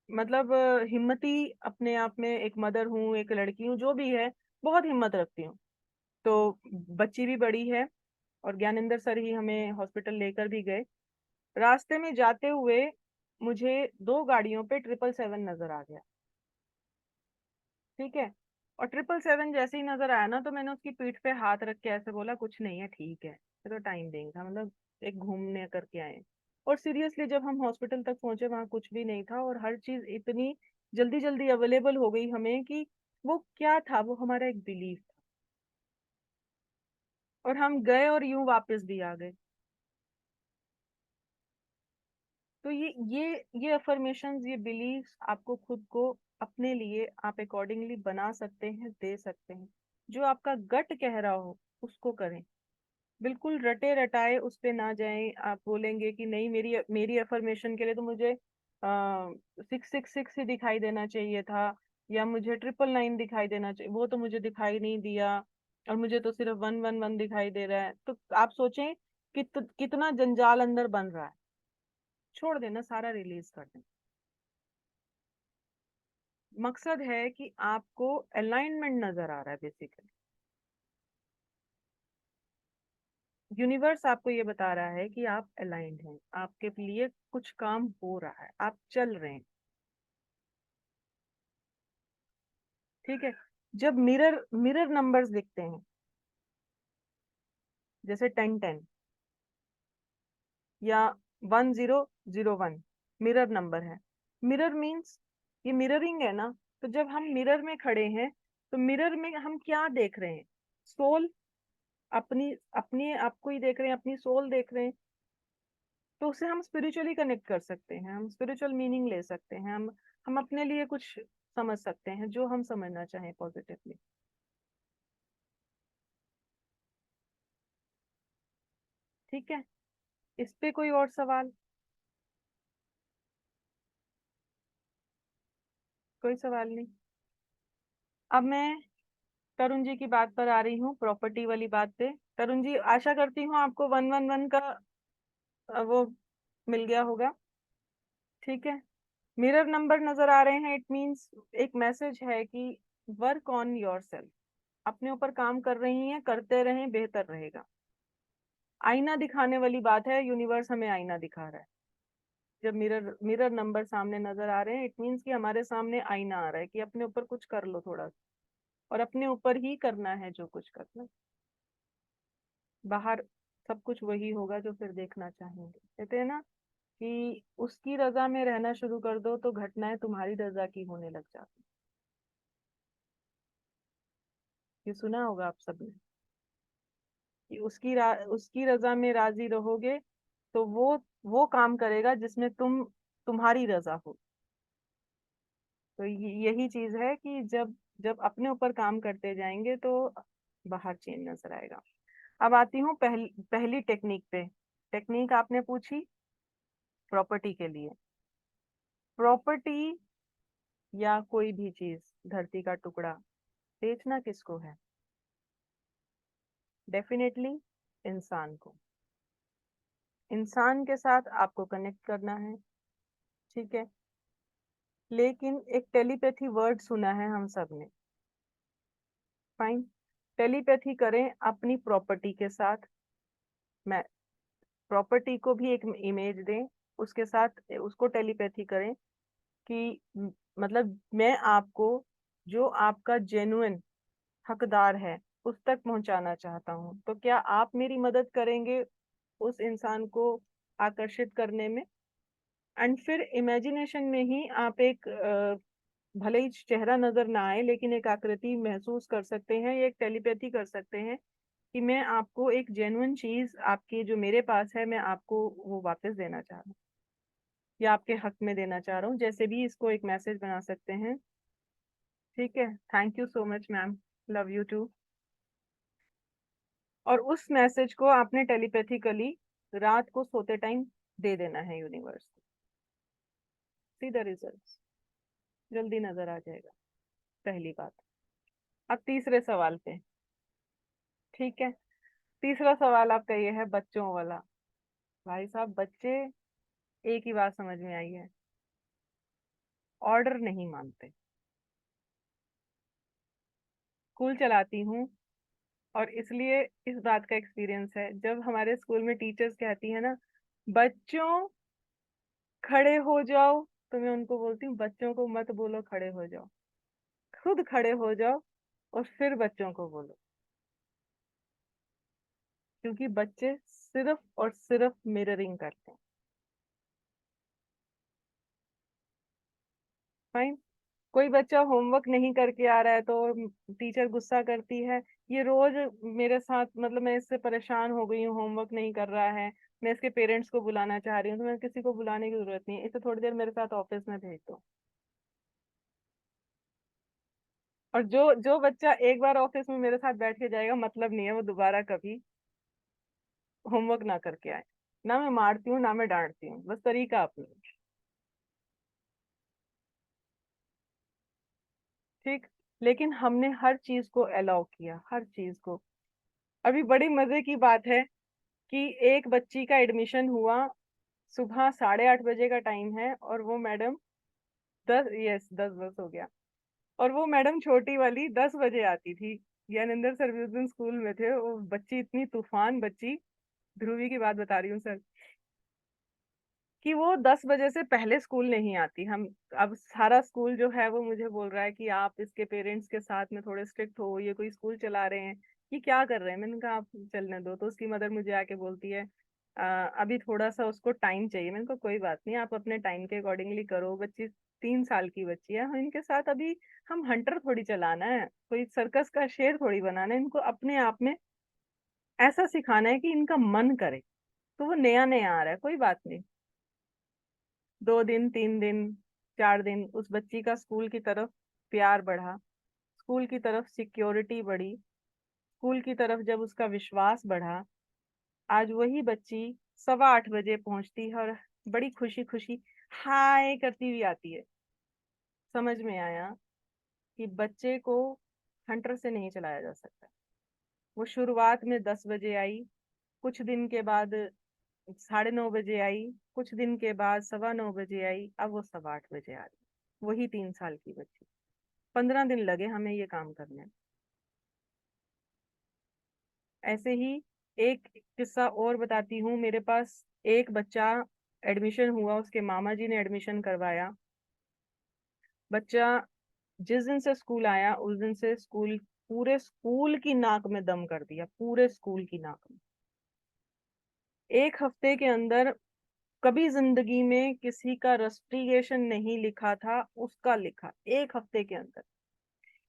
मतलब हिम्मती अपने आप में एक मदर हूँ, एक लड़की हूँ, जो भी है, बहुत हिम्मत रखती हूँ। तो बच्ची भी बड़ी है, और ज्ञानेंद्र सर ही हमें हॉस्पिटल लेकर भी गए। रास्ते में जाते हुए मुझे 2 गाड़ियों पे 777 नजर आ गया। ठीक है। और 777 जैसे ही नजर आया ना, तो मैंने उसकी पीठ पे हाथ रख के ऐसे बोला, कुछ नहीं है, ठीक है, चलो टाइम देंगे, मतलब एक घूमने करके आए। और सीरियसली जब हम हॉस्पिटल तक पहुंचे, वहां कुछ भी नहीं था, और हर चीज इतनी जल्दी जल्दी अवेलेबल हो गई हमें कि वो क्या था, वो हमारा एक बिलीफ था। और हम गए और यूं वापस भी आ गए। तो ये अफर्मेशंस, ये बिलीव्स आपको खुद को अपने लिए आप अकॉर्डिंगली बना सकते हैं, दे सकते हैं। जो आपका गट कह रहा हो उसको करें, बिल्कुल रटे रटाए उस पे ना जाएं। आप बोलेंगे कि नहीं, मेरी मेरी अफर्मेशन के लिए तो मुझे 666 ही दिखाई देना चाहिए था, या मुझे 999 दिखाई देना चाहिए, वो तो मुझे दिखाई नहीं दिया, और मुझे तो सिर्फ 111 दिखाई दे रहा है। तो आप सोचें कितना जंजाल अंदर बन रहा है। छोड़ देना, सारा रिलीज कर दें। मकसद है कि आपको अलाइनमेंट नजर आ रहा है बेसिकली। यूनिवर्स आपको ये बता रहा है कि आप अलाइंड हैं, आपके लिए कुछ काम हो रहा है, आप चल रहे हैं। ठीक है। जब मिरर मिरर नंबर्स दिखते हैं, जैसे 1010 या 1001, मिरर नंबर है। मिरर मीन्स ये मिररिंग है ना। तो जब हम मिरर में खड़े हैं, तो मिरर में हम क्या देख रहे हैं? सोल। अपनी अपनी आपको ही देख रहे हैं, अपनी सोल देख रहे हैं। तो उससे हम स्पिरिचुअली कनेक्ट कर सकते हैं, हम स्पिरिचुअल मीनिंग ले सकते हैं, हम अपने लिए कुछ समझ सकते हैं जो हम समझना चाहें पॉजिटिवली। ठीक है। इस पे कोई और सवाल? कोई सवाल नहीं। अब मैं तरुण जी की बात पर आ रही हूँ, प्रॉपर्टी वाली बात पे। तरुण जी, आशा करती हूँ आपको 111 का वो मिल गया होगा। ठीक है। मिरर नंबर नजर आ रहे हैं, इट मींस एक मैसेज है कि वर्क ऑन योर सेल्फ। अपने ऊपर काम कर रही हैं, करते रहें, बेहतर रहेगा। आईना दिखाने वाली बात है, यूनिवर्स हमें आईना दिखा रहा है। जब मिरर मिरर नंबर सामने नजर आ रहे हैं, इट मीन्स कि हमारे सामने आईना आ रहा है कि अपने ऊपर कुछ कर लो थोड़ा सा। और अपने ऊपर ही करना है जो कुछ करना है। बाहर सब कुछ वही होगा जो फिर देखना चाहेंगे। कहते हैं ना कि उसकी रजा में रहना शुरू कर दो, तो घटनाएं तुम्हारी रजा की होने लग जाती। ये सुना होगा आप सबने कि उसकी रजा में राजी रहोगे, तो वो काम करेगा जिसमें तुम्हारी रजा हो। तो यही चीज है कि जब जब अपने ऊपर काम करते जाएंगे, तो बाहर चेंज नजर आएगा। अब आती हूँ पहली टेक्निक पे। टेक्निक आपने पूछी प्रॉपर्टी के लिए। प्रॉपर्टी या कोई भी चीज, धरती का टुकड़ा, बेचना किसको है? डेफिनेटली इंसान को। इंसान के साथ आपको कनेक्ट करना है। ठीक है। लेकिन एक टेलीपैथी वर्ड सुना है हम सब ने। फाइन, टेलीपैथी करें अपनी प्रॉपर्टी के साथ। मैं प्रॉपर्टी को भी एक इमेज दें, उसके साथ उसको टेलीपैथी करें कि मतलब मैं आपको जो आपका जेन्युइन हकदार है उस तक पहुंचाना चाहता हूँ, तो क्या आप मेरी मदद करेंगे उस इंसान को आकर्षित करने में। एंड फिर इमेजिनेशन में ही आप एक भले ही चेहरा नजर ना आए लेकिन एक आकृति महसूस कर सकते हैं, या एक टेलीपैथी कर सकते हैं कि मैं आपको एक जेन्युइन चीज आपकी जो मेरे पास है मैं आपको वो वापस देना चाह रहा हूँ, या आपके हक में देना चाह रहा हूँ, जैसे भी इसको एक मैसेज बना सकते हैं। ठीक है, thank you so much ma'am, love you too. और उस मैसेज को आपने टेलीपैथिकली रात को सोते टाइम दे देना है यूनिवर्स को। सी द रिजल्ट्स, जल्दी नजर आ जाएगा, पहली बात। अब तीसरे सवाल पे। ठीक है, तीसरा सवाल आपका ये है बच्चों वाला। भाई साहब, बच्चे एक ही बात समझ में आई है, ऑर्डर नहीं मानते। स्कूल चलाती हूँ और इसलिए इस बात का एक्सपीरियंस है, जब हमारे स्कूल में टीचर्स कहती है ना बच्चों खड़े हो जाओ, तो मैं उनको बोलती हूँ बच्चों को मत बोलो खड़े हो जाओ, खुद खड़े हो जाओ और फिर बच्चों को बोलो, क्योंकि बच्चे सिर्फ और सिर्फ मिररिंग करते हैं। फाइन, कोई बच्चा होमवर्क नहीं करके आ रहा है तो टीचर गुस्सा करती है, ये रोज मेरे साथ, मतलब मैं इससे परेशान हो गई हूँ, होमवर्क नहीं कर रहा है, मैं इसके पेरेंट्स को बुलाना चाह रही हूँ, तो मैं किसी को बुलाने की जरूरत नहीं है, इसे थोड़ी देर मेरे साथ ऑफिस में भेज दो। और जो जो बच्चा एक बार ऑफिस में मेरे साथ बैठ के जाएगा, मतलब नहीं है वो दोबारा कभी होमवर्क ना करके आए। ना मैं मारती हूँ ना मैं डांटती हूँ, बस तरीका अपनी। ठीक, लेकिन हमने हर चीज को अलाउ किया, हर चीज को। अभी बड़ी मजे की बात है कि एक बच्ची का एडमिशन हुआ, सुबह 8:30 बजे का टाइम है, और वो मैडम 10 हो गया, और वो मैडम छोटी वाली 10 बजे आती थी। ज्ञानेंद्र सर भी उस दिन स्कूल में थे, वो बच्ची इतनी तूफान बच्ची, ध्रुवी की बात बता रही हूँ सर, कि वो 10 बजे से पहले स्कूल नहीं आती। हम अब सारा स्कूल जो है वो मुझे बोल रहा है कि आप इसके पेरेंट्स के साथ में थोड़े स्ट्रिक्ट हो, ये कोई स्कूल चला रहे हैं, ये क्या कर रहे हैं। मैंने कहा आप चलने दो, तो उसकी मदर मुझे आके बोलती है अभी थोड़ा सा उसको टाइम चाहिए। मैंने कहा कोई बात नहीं, आप अपने टाइम के अकॉर्डिंगली करो, बच्ची 3 साल की बच्ची है, हम इनके साथ अभी हम हंटर थोड़ी चलाना है, कोई सर्कस का शेर थोड़ी बनाना है, इनको अपने आप में ऐसा सिखाना है कि इनका मन करे। तो वो नया नया आ रहा है, कोई बात नहीं। 2 दिन, 3 दिन, 4 दिन उस बच्ची का स्कूल की तरफ प्यार बढ़ा, स्कूल की तरफ सिक्योरिटी बढ़ी, स्कूल की तरफ जब उसका विश्वास बढ़ा, आज वही बच्ची 8:15 बजे पहुंचती है और बड़ी खुशी खुशी हाय करती हुई आती है। समझ में आया कि बच्चे को हंटर से नहीं चलाया जा सकता। वो शुरुआत में 10 बजे आई, कुछ दिन के बाद 9:30 बजे आई, कुछ दिन के बाद 9:15 बजे आई, अब वो 8:15 बजे आ रही, वही 3 साल की बच्ची। 15 दिन लगे हमें ये काम करने में। ऐसे ही एक किस्सा और बताती हूँ। मेरे पास एक बच्चा एडमिशन हुआ, उसके मामा जी ने एडमिशन करवाया। बच्चा जिस दिन से स्कूल आया उस दिन से स्कूल, पूरे स्कूल की नाक में दम कर दिया, पूरे स्कूल की नाक में। 1 हफ्ते के अंदर, कभी जिंदगी में किसी का रस्टिगेशन नहीं लिखा था, उसका लिखा 1 हफ्ते के अंदर।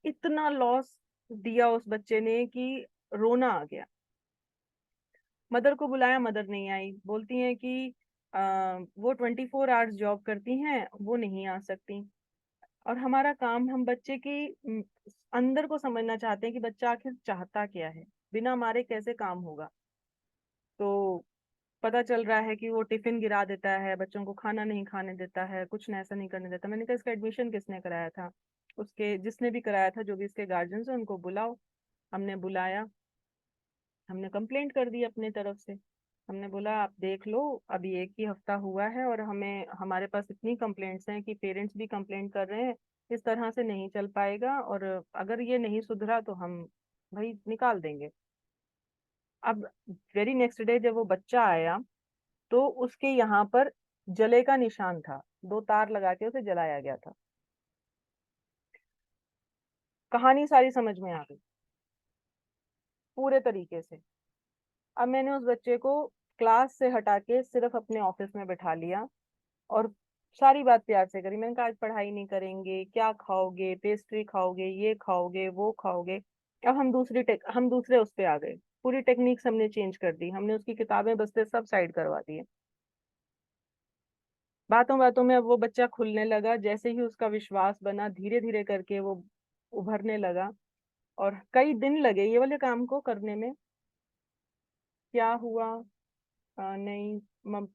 इतना लॉस दिया उस बच्चे ने कि रोना आ गया। मदर को बुलाया, मदर नहीं आई, बोलती हैं कि वो 24 आवर्स जॉब करती हैं, वो नहीं आ सकती। और हमारा काम, हम बच्चे की अंदर को समझना चाहते हैं कि बच्चा आखिर चाहता क्या है, बिना मारे कैसे काम होगा। तो पता चल रहा है कि वो टिफिन गिरा देता है, बच्चों को खाना नहीं खाने देता है, कुछ ना ऐसा नहीं करने देता। मैंने कहा इसका एडमिशन किसने कराया था, उसके जिसने भी कराया था, जो भी इसके गार्जियंस है उनको बुलाओ। हमने बुलाया, हमने कंप्लेंट कर दी अपने तरफ से। हमने बोला आप देख लो, अभी 1 ही हफ्ता हुआ है और हमें, हमारे पास इतनी कंप्लेंट्स हैं कि पेरेंट्स भी कंप्लेंट कर रहे हैं, इस तरह से नहीं चल पाएगा, और अगर ये नहीं सुधरा तो हम भाई निकाल देंगे। अब वेरी नेक्स्ट डे जब वो बच्चा आया, तो उसके यहाँ पर जले का निशान था, 2 तार लगा के उसे जलाया गया था। कहानी सारी समझ में आ गई पूरे तरीके से। अब मैंने उस बच्चे को क्लास से हटा के सिर्फ अपने ऑफिस में बिठा लिया और सारी बात प्यार से करी। मैंने कहा आज पढ़ाई नहीं करेंगे, क्या खाओगे, पेस्ट्री खाओगे, ये खाओगे, वो खाओगे। अब हम दूसरे उस पे आ गए। पूरी टेक्निक्स हमने चेंज कर दी, हमने उसकी किताबें बस्ते सब साइड करवा दिए। बातों बातों में अब वो बच्चा खुलने लगा। जैसे ही उसका विश्वास बना, धीरे धीरे करके वो उभरने लगा। और कई दिन लगे ये वाले काम को करने में। क्या हुआ, नहीं,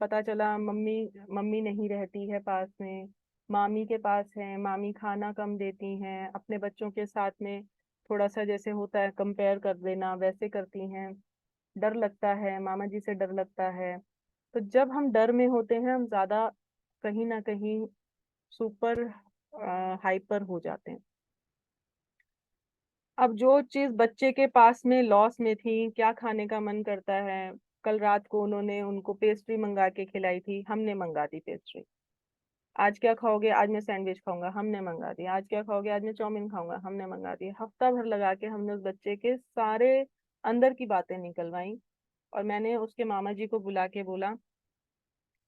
पता चला मम्मी मम्मी नहीं रहती है पास में, मामी के पास है। मामी खाना कम देती हैं, अपने बच्चों के साथ में थोड़ा सा जैसे होता है कंपेयर कर देना, वैसे करती हैं। डर लगता है, मामा जी से डर लगता है। तो जब हम डर में होते हैं हम ज्यादा कहीं ना कहीं सुपर हाइपर हो जाते हैं। अब जो चीज बच्चे के पास में लॉस में थी, क्या खाने का मन करता है, कल रात को उन्होंने उनको पेस्ट्री मंगा के खिलाई थी, हमने मंगा दी पेस्ट्री। आज क्या खाओगे, आज मैं सैंडविच खाऊंगा, हमने मंगा दी। आज क्या खाओगे, आज मैं चाउमीन खाऊंगा, हमने मंगा दी। हफ्ता भर लगा के हमने उस बच्चे के सारे अंदर की बातें निकलवाई। और मैंने उसके मामा जी को बुला के बोला,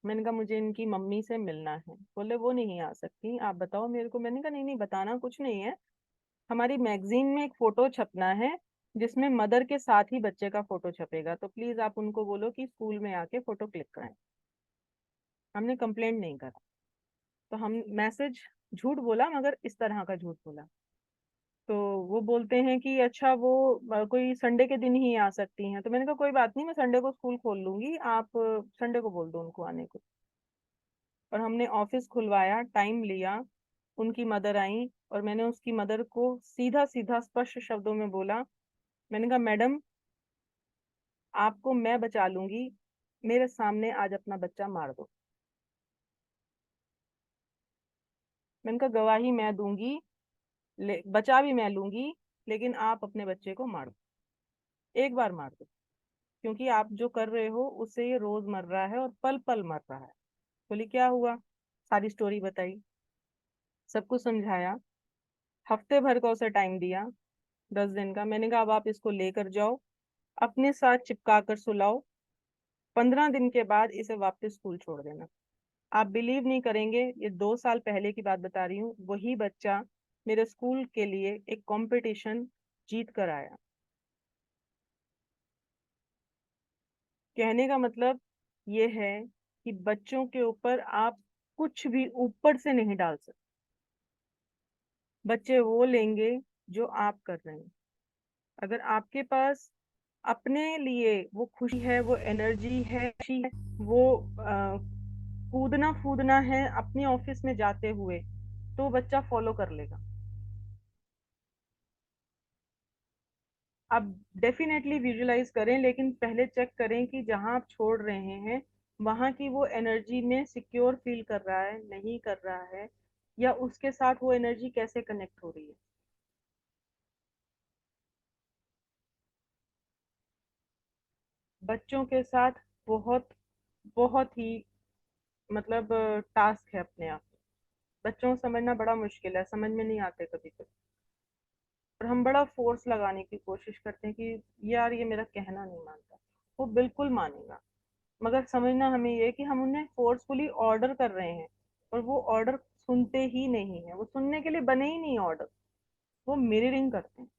मैंने कहा मुझे इनकी मम्मी से मिलना है। बोले वो नहीं आ सकती, आप बताओ मेरे को। मैंने कहा नहीं नहीं, बताना कुछ नहीं है, हमारी मैगजीन में एक फोटो छपना है जिसमें मदर के साथ ही बच्चे का फोटो छपेगा, तो प्लीज आप उनको बोलो कि स्कूल में आके फोटो क्लिक कराएं। हमने कंप्लेंट नहीं करा। तो हम मैसेज झूठ बोला, मगर इस तरह का झूठ बोला। तो वो बोलते हैं कि अच्छा वो कोई संडे के दिन ही आ सकती हैं। तो मैंने कहा कोई बात नहीं, मैं संडे को स्कूल खोल लूंगी, आप संडे को बोल दो उनको आने को। और हमने ऑफिस खुलवाया, टाइम लिया। उनकी मदर आई और मैंने उसकी मदर को सीधा सीधा स्पष्ट शब्दों में बोला, मैंने कहा मैडम, आपको मैं बचा लूंगी, मेरे सामने आज अपना बच्चा मार दो। मैंने कहा गवाही मैं दूंगी, बचा भी मैं लूंगी, लेकिन आप अपने बच्चे को मार दो, एक बार मार दो। क्योंकि आप जो कर रहे हो उससे ये रोज मर रहा है और पल पल मर रहा है। बोली क्या हुआ, सारी स्टोरी बताई, सब कुछ समझाया। हफ्ते भर का उसे टाइम दिया, 10 दिन का। मैंने कहा अब आप इसको लेकर जाओ, अपने साथ चिपका कर सुलाओ, 15 दिन के बाद इसे वापस स्कूल छोड़ देना। आप बिलीव नहीं करेंगे, ये 2 साल पहले की बात बता रही हूँ, वही बच्चा मेरे स्कूल के लिए एक कंपटीशन जीत कर आया। कहने का मतलब ये है कि बच्चों के ऊपर आप कुछ भी ऊपर से नहीं डाल सकते। बच्चे वो लेंगे जो आप कर रहे हैं। अगर आपके पास अपने लिए वो खुशी है, वो एनर्जी है, खुशी है, वो कूदना फूदना है अपनी ऑफिस में जाते हुए, तो बच्चा फॉलो कर लेगा। आप डेफिनेटली विजुलाइज करें, लेकिन पहले चेक करें कि जहां आप छोड़ रहे हैं वहां की वो एनर्जी में सिक्योर फील कर रहा है, नहीं कर रहा है, या उसके साथ वो एनर्जी कैसे कनेक्ट हो रही है। बच्चों के साथ बहुत बहुत ही मतलब टास्क है अपने आप। बच्चों को समझना बड़ा मुश्किल है, समझ में नहीं आते कभी कभी। और हम बड़ा फोर्स लगाने की कोशिश करते हैं कि यार ये मेरा कहना नहीं मानता। वो बिल्कुल मानेगा, मगर समझना हमें ये है कि हम उन्हें फोर्सफुली ऑर्डर कर रहे हैं और वो ऑर्डर सुनते ही नहीं है। वो सुनने के लिए बने ही नहीं ऑर्डर, वो मिररिंग करते हैं।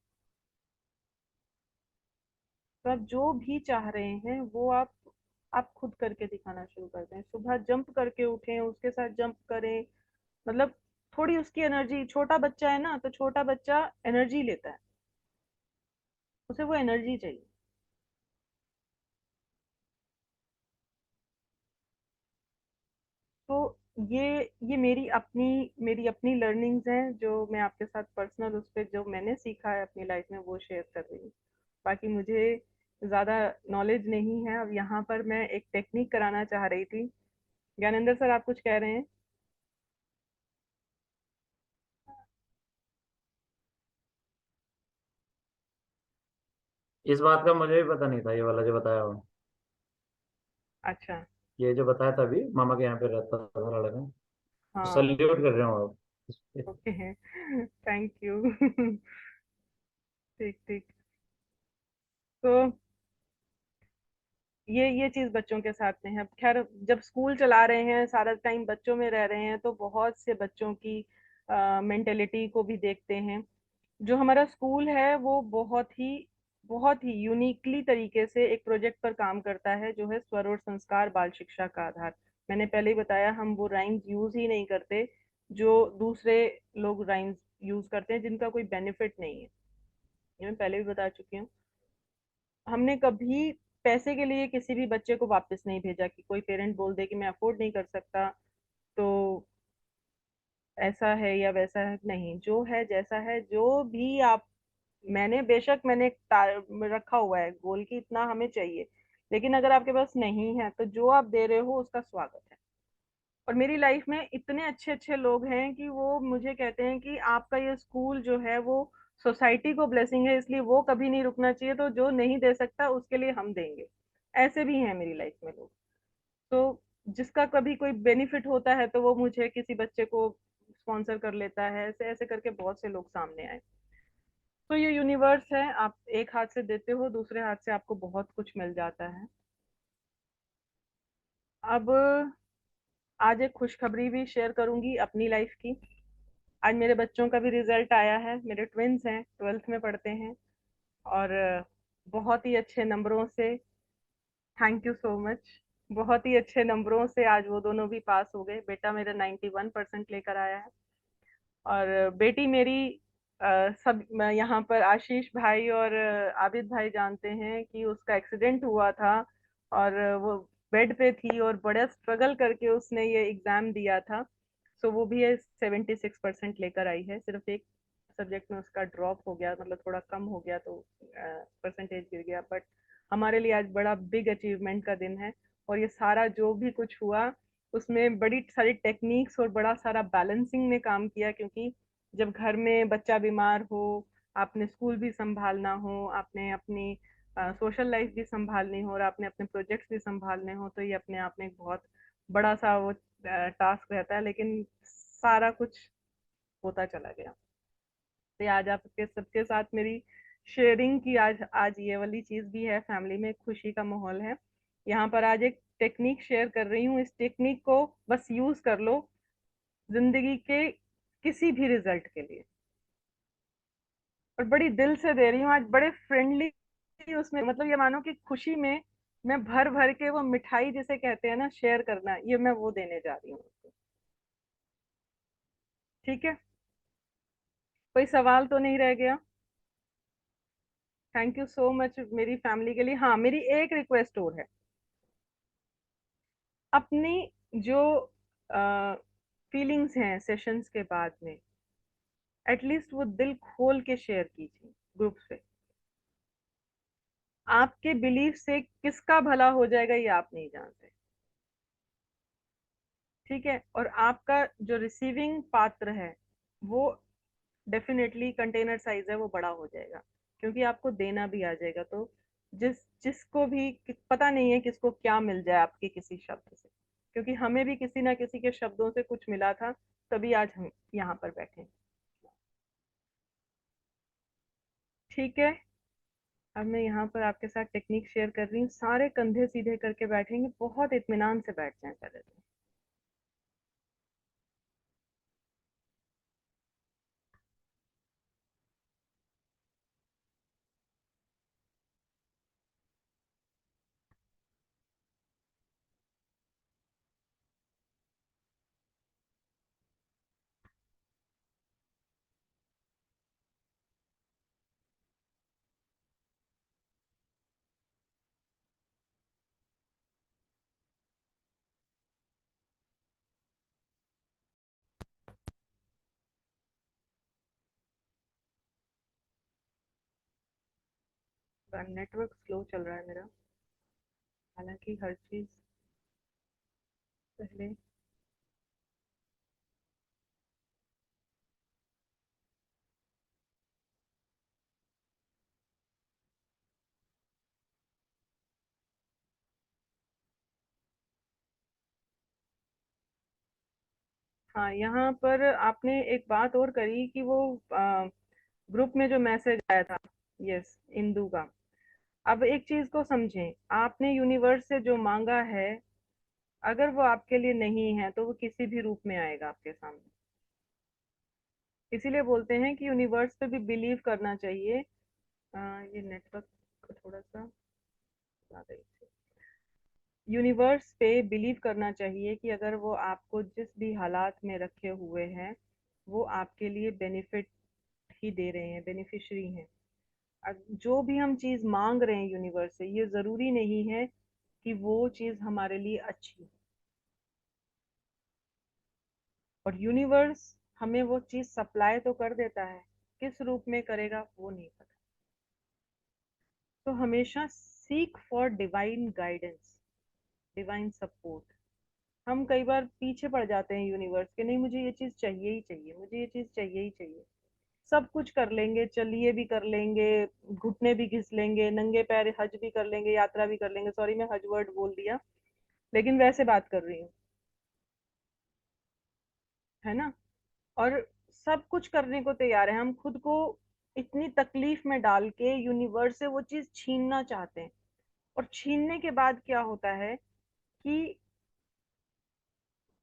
तो आप जो भी चाह रहे हैं वो आप खुद करके दिखाना शुरू कर दें। सुबह जंप करके उठें, उसके साथ जंप करें। मतलब थोड़ी उसकी एनर्जी, छोटा बच्चा है ना, तो छोटा बच्चा एनर्जी लेता है, उसे वो एनर्जी चाहिए। तो ये ये मेरी अपनी लर्निंग्स हैं, जो मैं आपके साथ पर्सनल उस पर जो मैंने सीखा है अपनी लाइफ में वो शेयर कर रही हूँ। बाकी मुझे ज्यादा नॉलेज नहीं है। अब यहाँ पर मैं एक टेक्निक कराना चाह रही थी। ज्ञानेंद्र सर, आप कुछ कह रहे हैं? इस बात का मुझे भी पता नहीं था, ये वाला जो बताया हो। अच्छा, ये जो बताया था अभी, मामा के यहाँ पे रहता था लड़का, हाँ। सल्यूट कर रहे हो आप इस पे। ओके। Thank you. ठीक ठीक। तो ये चीज बच्चों के साथ में है। खैर, जब स्कूल चला रहे हैं, सारा टाइम बच्चों में रह रहे हैं, तो बहुत से बच्चों की मेंटेलिटी को भी देखते हैं। जो हमारा स्कूल है वो बहुत ही यूनिकली तरीके से एक प्रोजेक्ट पर काम करता है, जो है स्वर और संस्कार बाल शिक्षा का आधार। मैंने पहले ही बताया, हम वो राइम्स यूज ही नहीं करते जो दूसरे लोग राइम्स यूज करते हैं, जिनका कोई बेनिफिट नहीं है। ये मैं पहले भी बता चुकी हूँ। हमने कभी पैसे के लिए किसी भी बच्चे को वापस नहीं भेजा, कि कोई पेरेंट बोल दे कि मैं अफोर्ड नहीं कर सकता, तो ऐसा है या वैसा है। नहीं, जो है जैसा है, जो भी आप, मैंने बेशक मैंने एक रखा हुआ है गोल की इतना हमें चाहिए, लेकिन अगर आपके पास नहीं है तो जो आप दे रहे हो उसका स्वागत है। और मेरी लाइफ में इतने अच्छे अच्छे लोग हैं कि वो मुझे कहते हैं कि आपका ये स्कूल जो है वो सोसाइटी को ब्लेसिंग है, इसलिए वो कभी नहीं रुकना चाहिए, तो जो नहीं दे सकता उसके लिए हम देंगे। ऐसे भी हैं मेरी लाइफ में लोग। तो जिसका कभी कोई बेनिफिट होता है तो वो मुझे किसी बच्चे को स्पॉन्सर कर लेता है, ऐसे ऐसे करके बहुत से लोग सामने आए। तो ये यूनिवर्स है, आप एक हाथ से देते हो, दूसरे हाथ से आपको बहुत कुछ मिल जाता है। अब आज एक खुशखबरी भी शेयर करूंगी अपनी लाइफ की। आज मेरे बच्चों का भी रिजल्ट आया है। मेरे ट्विंस हैं, 12th में पढ़ते हैं, और बहुत ही अच्छे नंबरों से, थैंक यू सो मच, बहुत ही अच्छे नंबरों से आज वो दोनों भी पास हो गए। बेटा मेरा 91% लेकर आया है, और बेटी मेरी सब यहाँ पर आशीष भाई और आबिद भाई जानते हैं कि उसका एक्सीडेंट हुआ था, और वो बेड पे थी और बड़ा स्ट्रगल करके उसने ये एग्जाम दिया था। सो वो भी 76% लेकर आई है। सिर्फ एक सब्जेक्ट में उसका ड्रॉप हो गया, मतलब थोड़ा कम हो गया, तो परसेंटेज गिर गया, बट हमारे लिए आज बड़ा बिग अचीवमेंट का दिन है। और ये सारा जो भी कुछ हुआ, उसमें बड़ी सारी टेक्निक्स और बड़ा सारा बैलेंसिंग ने काम किया, क्योंकि जब घर में बच्चा बीमार हो, आपने स्कूल भी संभालना हो, आपने अपनी सोशल लाइफ भी संभालनी हो, और आपने अपने प्रोजेक्ट्स भी संभालने हो, तो ये अपने आप में एक बहुत बड़ा सा वो टास्क रहता है। लेकिन सारा कुछ होता चला गया। तो आज आपके सबके साथ मेरी शेयरिंग की आज आज ये वाली चीज भी है। फैमिली में खुशी का माहौल है। यहाँ पर आज एक टेक्निक शेयर कर रही हूँ। इस टेक्निक को बस यूज कर लो जिंदगी के किसी भी रिजल्ट के लिए। और बड़ी दिल से दे रही हूँ आज, बड़े फ्रेंडली उसमें, मतलब ये मानो कि खुशी में मैं भर भर के वो मिठाई जिसे कहते हैं ना शेयर करना, ये मैं वो देने जा रही हूँ। ठीक है, कोई सवाल तो नहीं रह गया? थैंक यू सो मच मेरी फैमिली के लिए। हाँ, मेरी एक रिक्वेस्ट और है। अपनी जो फीलिंग्स हैं सेशंस के बाद में, एटलीस्ट वो दिल खोल के शेयर कीजिए ग्रुप से। आपके बिलीफ से किसका भला हो जाएगा ये आप नहीं जानते। ठीक है, और आपका जो रिसीविंग पात्र है वो डेफिनेटली कंटेनर साइज है वो बड़ा हो जाएगा, क्योंकि आपको देना भी आ जाएगा। तो जिसको भी पता नहीं है किसको क्या मिल जाए आपके किसी शब्द से, क्योंकि हमें भी किसी ना किसी के शब्दों से कुछ मिला था, तभी आज हम यहाँ पर बैठे हैं। ठीक है, अब मैं यहाँ पर आपके साथ टेक्निक शेयर कर रही हूँ। सारे कंधे सीधे करके बैठेंगे, बहुत इत्मीनान से बैठ जाएं पहले तो। नेटवर्क स्लो चल रहा है मेरा, हालांकि हर चीज पहले। हाँ, यहाँ पर आपने एक बात और करी कि वो ग्रुप में जो मैसेज आया था, यस, इंदू का। अब एक चीज को समझें, आपने यूनिवर्स से जो मांगा है, अगर वो आपके लिए नहीं है तो वो किसी भी रूप में आएगा आपके सामने। इसीलिए बोलते हैं कि यूनिवर्स पे भी बिलीव करना चाहिए। ये नेटवर्क थोड़ा सा ज्यादा ही। यूनिवर्स पे बिलीव करना चाहिए कि अगर वो आपको जिस भी हालात में रखे हुए हैं, वो आपके लिए बेनिफिट ही दे रहे हैं, बेनिफिशियरी हैं। जो भी हम चीज मांग रहे हैं यूनिवर्स से, ये जरूरी नहीं है कि वो चीज हमारे लिए अच्छी हो। और यूनिवर्स हमें वो चीज सप्लाई तो कर देता है, किस रूप में करेगा वो नहीं पता। तो हमेशा seek for divine guidance, divine support. हम कई बार पीछे पड़ जाते हैं यूनिवर्स के, नहीं मुझे ये चीज चाहिए ही चाहिए, मुझे ये चीज चाहिए ही चाहिए। सब कुछ कर लेंगे, चलिए भी कर लेंगे, घुटने भी घिस लेंगे, नंगे पैर हज भी कर लेंगे, यात्रा भी कर लेंगे। सॉरी, मैं हज वर्ड बोल दिया, लेकिन वैसे बात कर रही हूँ, है ना। और सब कुछ करने को तैयार है, हम खुद को इतनी तकलीफ में डाल के यूनिवर्स से वो चीज छीनना चाहते हैं। और छीनने के बाद क्या होता है कि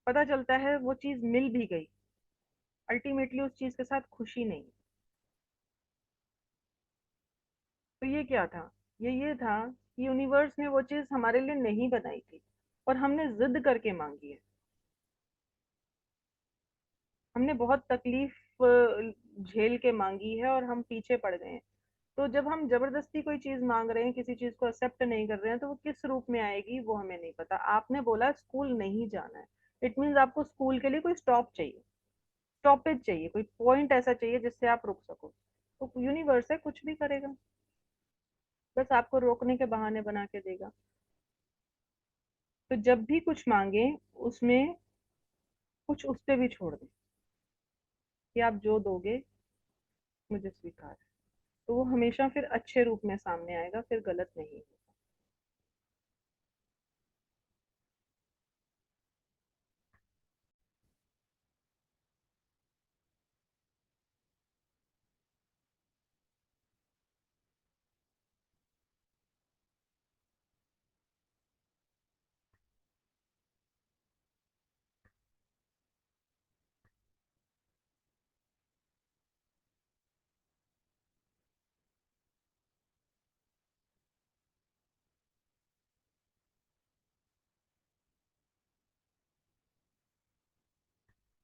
पता चलता है वो चीज मिल भी गई, अल्टीमेटली उस चीज के साथ खुशी नहीं। तो ये क्या था, ये था कि यूनिवर्स ने वो चीज हमारे लिए नहीं बनाई थी, और हमने जिद करके मांगी है। हमने बहुत तकलीफ झेल के मांगी है और हम पीछे पड़ गए हैं। तो जब हम जबरदस्ती कोई चीज मांग रहे हैं, किसी चीज को एक्सेप्ट नहीं कर रहे हैं, तो वो किस रूप में आएगी वो हमें नहीं पता। आपने बोला स्कूल नहीं जाना है, इट मीन्स आपको स्कूल के लिए कोई स्टॉप चाहिए, स्टॉपेज चाहिए, कोई पॉइंट ऐसा चाहिए जिससे आप रुक सको। तो यूनिवर्स है, कुछ भी करेगा, बस आपको रोकने के बहाने बना के देगा। तो जब भी कुछ मांगे, उसमें कुछ उस पे भी छोड़ दें कि आप जो दोगे मुझे स्वीकार है। तो वो हमेशा फिर अच्छे रूप में सामने आएगा, फिर गलत नहीं।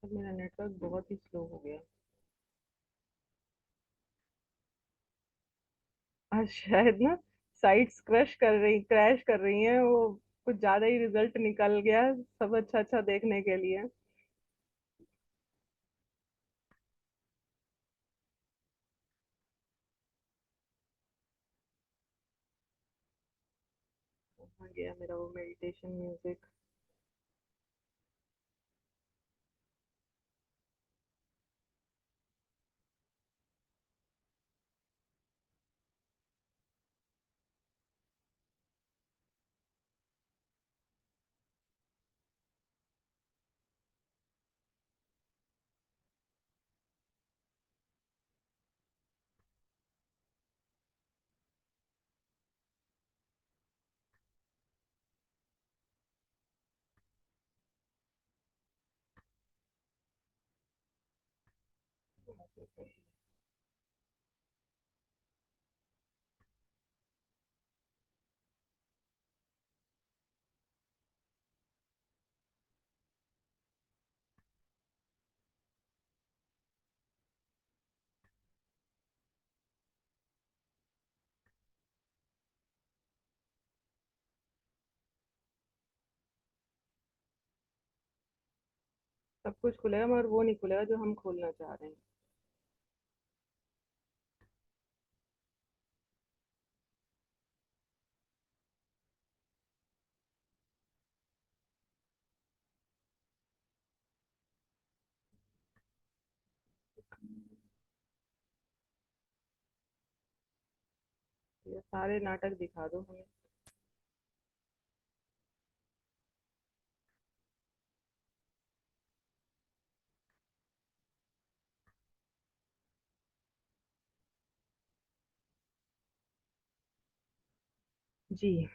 अब मेरा नेटवर्क बहुत ही स्लो हो गया। आज शायद ना साइट्स क्रैश कर रही हैं, वो कुछ ज्यादा ही रिजल्ट निकल गया सब अच्छा अच्छा देखने के लिए। कहाँ गया मेरा वो मेडिटेशन म्यूजिक। सब कुछ खुलेगा मगर वो नहीं खुलेगा जो हम खोलना चाह रहे हैं। ये सारे नाटक दिखा दो हमें। जी।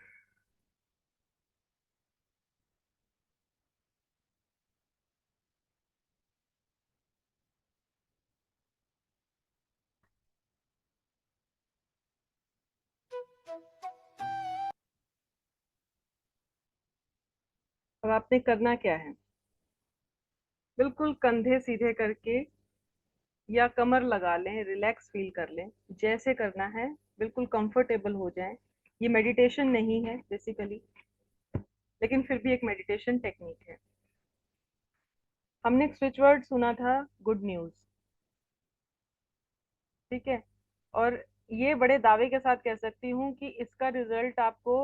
अब आपने करना क्या है, बिल्कुल कंधे सीधे करके या कमर लगा लें, रिलैक्स फील कर लें, जैसे करना है, बिल्कुल कंफर्टेबल हो जाएं। ये मेडिटेशन नहीं है बेसिकली, लेकिन फिर भी एक मेडिटेशन टेक्निक है। हमने एक स्विच वर्ड सुना था, गुड न्यूज। ठीक है, और ये बड़े दावे के साथ कह सकती हूँ कि इसका रिजल्ट आपको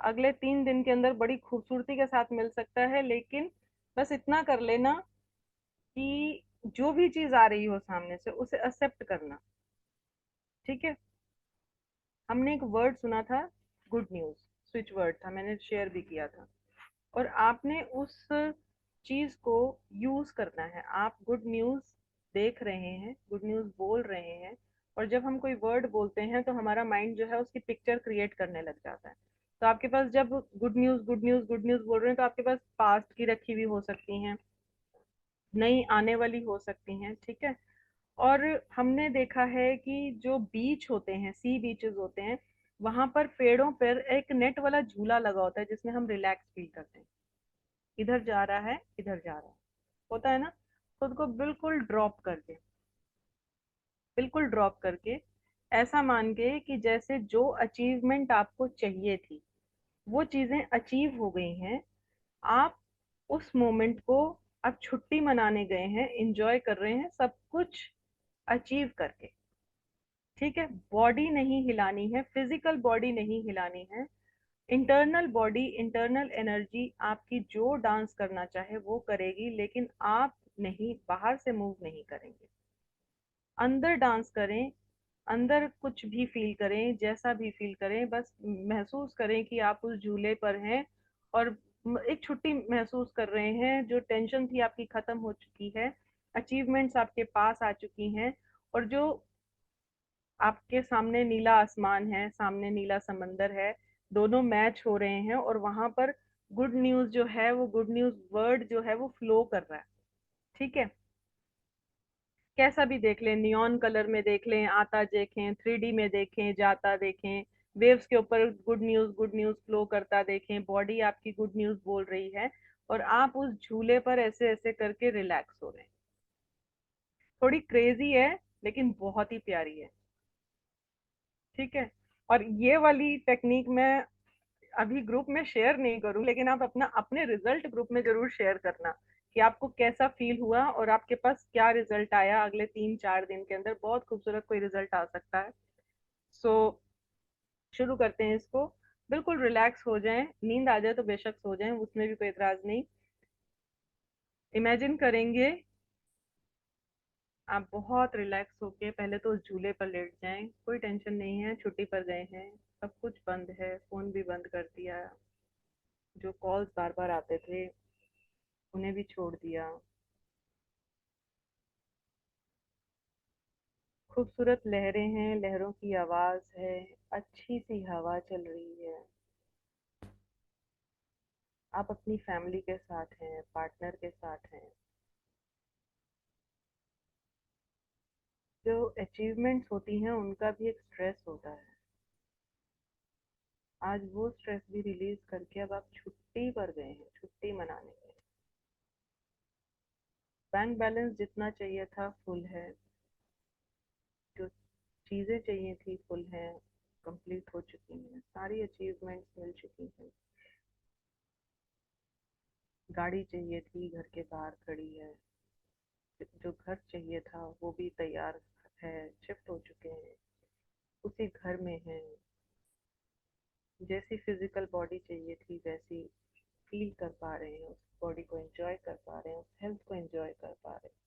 अगले 3 दिन के अंदर बड़ी खूबसूरती के साथ मिल सकता है। लेकिन बस इतना कर लेना कि जो भी चीज आ रही हो सामने से उसे एक्सेप्ट करना। ठीक है, हमने एक वर्ड सुना था, गुड न्यूज, स्विच वर्ड था, मैंने शेयर भी किया था। और आपने उस चीज को यूज करना है। आप गुड न्यूज देख रहे हैं, गुड न्यूज बोल रहे हैं, और जब हम कोई वर्ड बोलते हैं तो हमारा माइंड जो है उसकी पिक्चर क्रिएट करने लग जाता है। तो आपके पास जब good news good news good news बोल रहे हैं तो आपके पास पास्ट की रखी हुई हो सकती हैं, नई आने वाली हो सकती हैं। ठीक है, और हमने देखा है कि जो बीच होते हैं, सी बीचेस होते हैं, वहां पर पेड़ों पर एक नेट वाला झूला लगा होता है जिसमें हम रिलैक्स फील करते हैं। इधर जा रहा है, इधर जा रहा है, होता है ना। खुद को बिल्कुल ड्रॉप करके, बिल्कुल ड्रॉप करके, ऐसा मान के कि जैसे जो अचीवमेंट आपको चाहिए थी वो चीजें अचीव हो गई हैं। आप उस मोमेंट को, आप छुट्टी मनाने गए हैं, एंजॉय कर रहे हैं सब कुछ अचीव करके। ठीक है, बॉडी नहीं हिलानी है, फिजिकल बॉडी नहीं हिलानी है, इंटरनल बॉडी, इंटरनल एनर्जी आपकी जो डांस करना चाहे वो करेगी, लेकिन आप नहीं, बाहर से मूव नहीं करेंगे। अंदर डांस करें, अंदर कुछ भी फील करें, जैसा भी फील करें, बस महसूस करें कि आप उस झूले पर हैं और एक छुट्टी महसूस कर रहे हैं। जो टेंशन थी आपकी खत्म हो चुकी है, अचीवमेंट्स आपके पास आ चुकी हैं, और जो आपके सामने नीला आसमान है, सामने नीला समंदर है, दोनों मैच हो रहे हैं, और वहां पर गुड न्यूज जो है, वो गुड न्यूज वर्ड जो है वो फ्लो कर रहा है। ठीक है, कैसा भी देख लें, नियॉन कलर में देख लें, आता देखें, 3D में देखें, जाता देखें, वेव्स के ऊपर गुड न्यूज फ्लो करता देखें, बॉडी आपकी गुड न्यूज बोल रही है, और आप उस झूले पर ऐसे ऐसे करके रिलैक्स हो रहे हैं। थोड़ी क्रेजी है लेकिन बहुत ही प्यारी है। ठीक है, और ये वाली टेक्निक मैं अभी ग्रुप में शेयर नहीं करूं, लेकिन आप अपना अपने रिजल्ट ग्रुप में जरूर शेयर करना कि आपको कैसा फील हुआ और आपके पास क्या रिजल्ट आया। अगले 3-4 दिन के अंदर बहुत खूबसूरत कोई रिजल्ट आ सकता है। सो शुरू करते हैं इसको। बिल्कुल रिलैक्स हो जाएं, नींद आ जाए तो बेशक सो जाएं, उसमें भी कोई एतराज नहीं। इमेजिन करेंगे आप बहुत रिलैक्स होके पहले तो उस झूले पर लेट जाएं, कोई टेंशन नहीं है, छुट्टी पर गए हैं, सब कुछ बंद है, फोन भी बंद कर दिया, जो कॉल्स बार बार आते थे उन्हें भी छोड़ दिया। खूबसूरत लहरें हैं, लहरों की आवाज है, अच्छी सी हवा चल रही है। आप अपनी फैमिली के साथ हैं, पार्टनर के साथ हैं। जो अचीवमेंट्स होती हैं उनका भी एक स्ट्रेस होता है, आज वो स्ट्रेस भी रिलीज करके अब आप छुट्टी पर गए हैं, छुट्टी मनाने गए। बैंक बैलेंस जितना चाहिए था फुल है, जो चीजें चाहिए थी फुल है, कंप्लीट हो चुकी हैं, सारी अचीवमेंट्स मिल चुकी हैं। गाड़ी चाहिए थी घर के बाहर खड़ी है, जो घर चाहिए था वो भी तैयार है, शिफ्ट हो चुके हैं, उसी घर में हैं। जैसी फिजिकल बॉडी चाहिए थी वैसी फील कर पा रहे हैं, उस बॉडी को एंजॉय कर पा रहे हैं, उस हेल्थ को एंजॉय कर पा रहे हैं।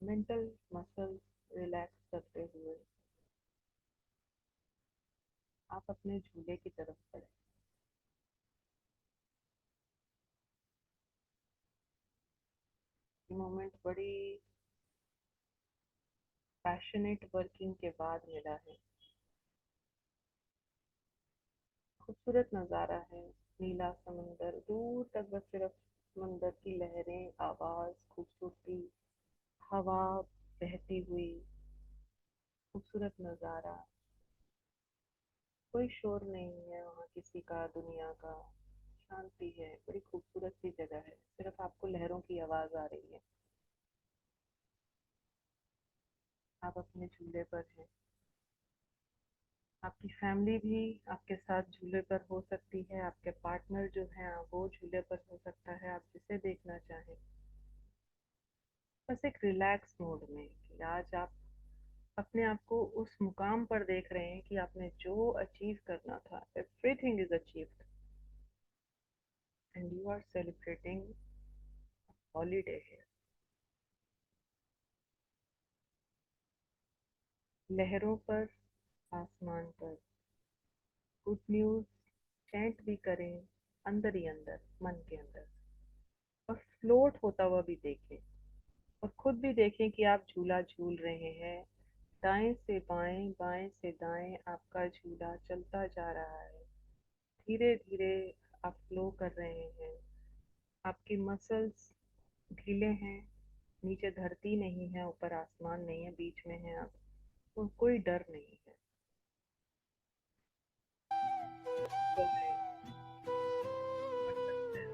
मेंटल मसल रिलैक्स करते हुए आप अपने झूले की तरफ बढ़े। मोमेंट बड़ी पैशनेट वर्किंग के बाद मिला है। खूबसूरत नज़ारा है, नीला समंदर, दूर तक बस सिर्फ समंदर की लहरें, आवाज, खूबसूरती, हवा बहती हुई, खूबसूरत नज़ारा। कोई शोर नहीं है वहाँ किसी का, दुनिया का। शांति है, बड़ी खूबसूरत सी जगह है, सिर्फ आपको लहरों की आवाज आ रही है। आप अपने झूले पर हैं, आपकी फैमिली भी आपके साथ झूले पर हो सकती है, आपके पार्टनर जो है वो झूले पर हो सकता है, आप जिसे देखना चाहें। बस एक रिलैक्स मोड में कि आज आप अपने आप को उस मुकाम पर देख रहे हैं कि आपने जो अचीव करना था, everything is achieved and you are celebrating holiday है। लहरों पर, आसमान पर, गुड न्यूज चैंट भी करें अंदर ही अंदर, मन के अंदर, और फ्लोट होता हुआ भी देखें, और खुद भी देखें कि आप झूला झूल रहे हैं। दाएं से बाएं, बाएं से दाएं आपका झूला चलता जा रहा है। धीरे धीरे आप फ्लो कर रहे हैं, आपकी मसल्स ढीले हैं, नीचे धरती नहीं है, ऊपर आसमान नहीं है, बीच में है आप, तो कोई डर नहीं है। तो है, बढ़ सकता है।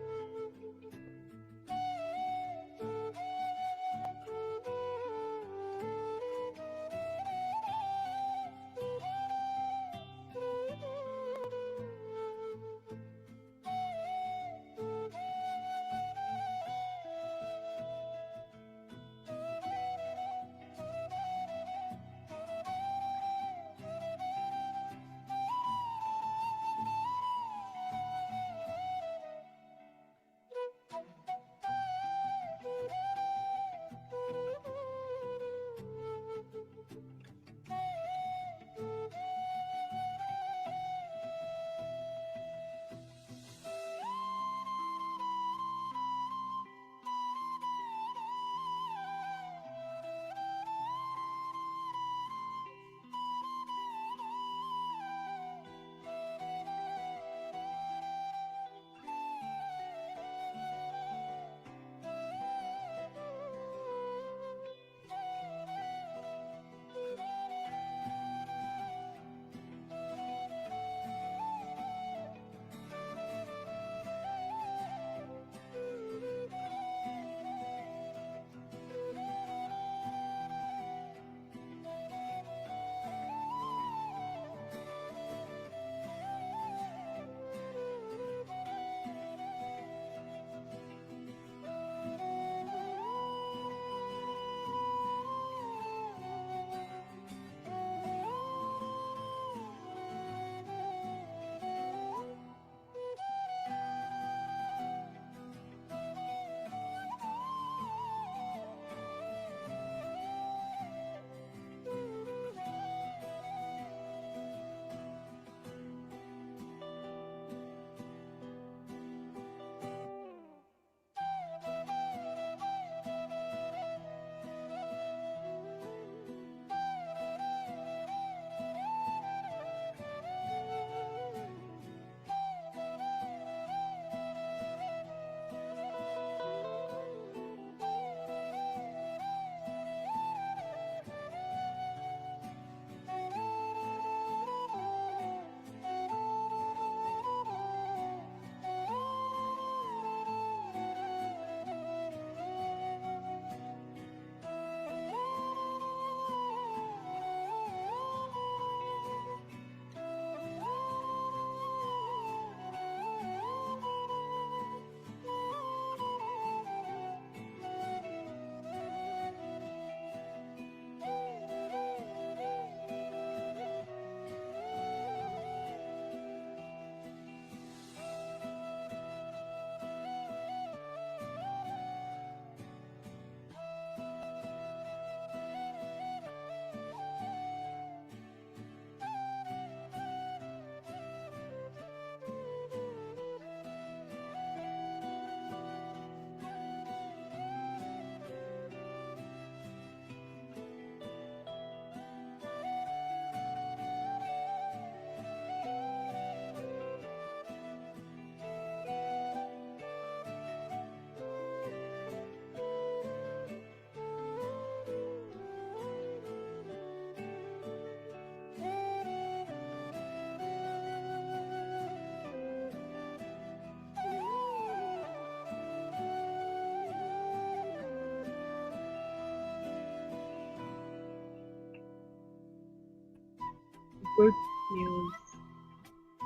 Good news.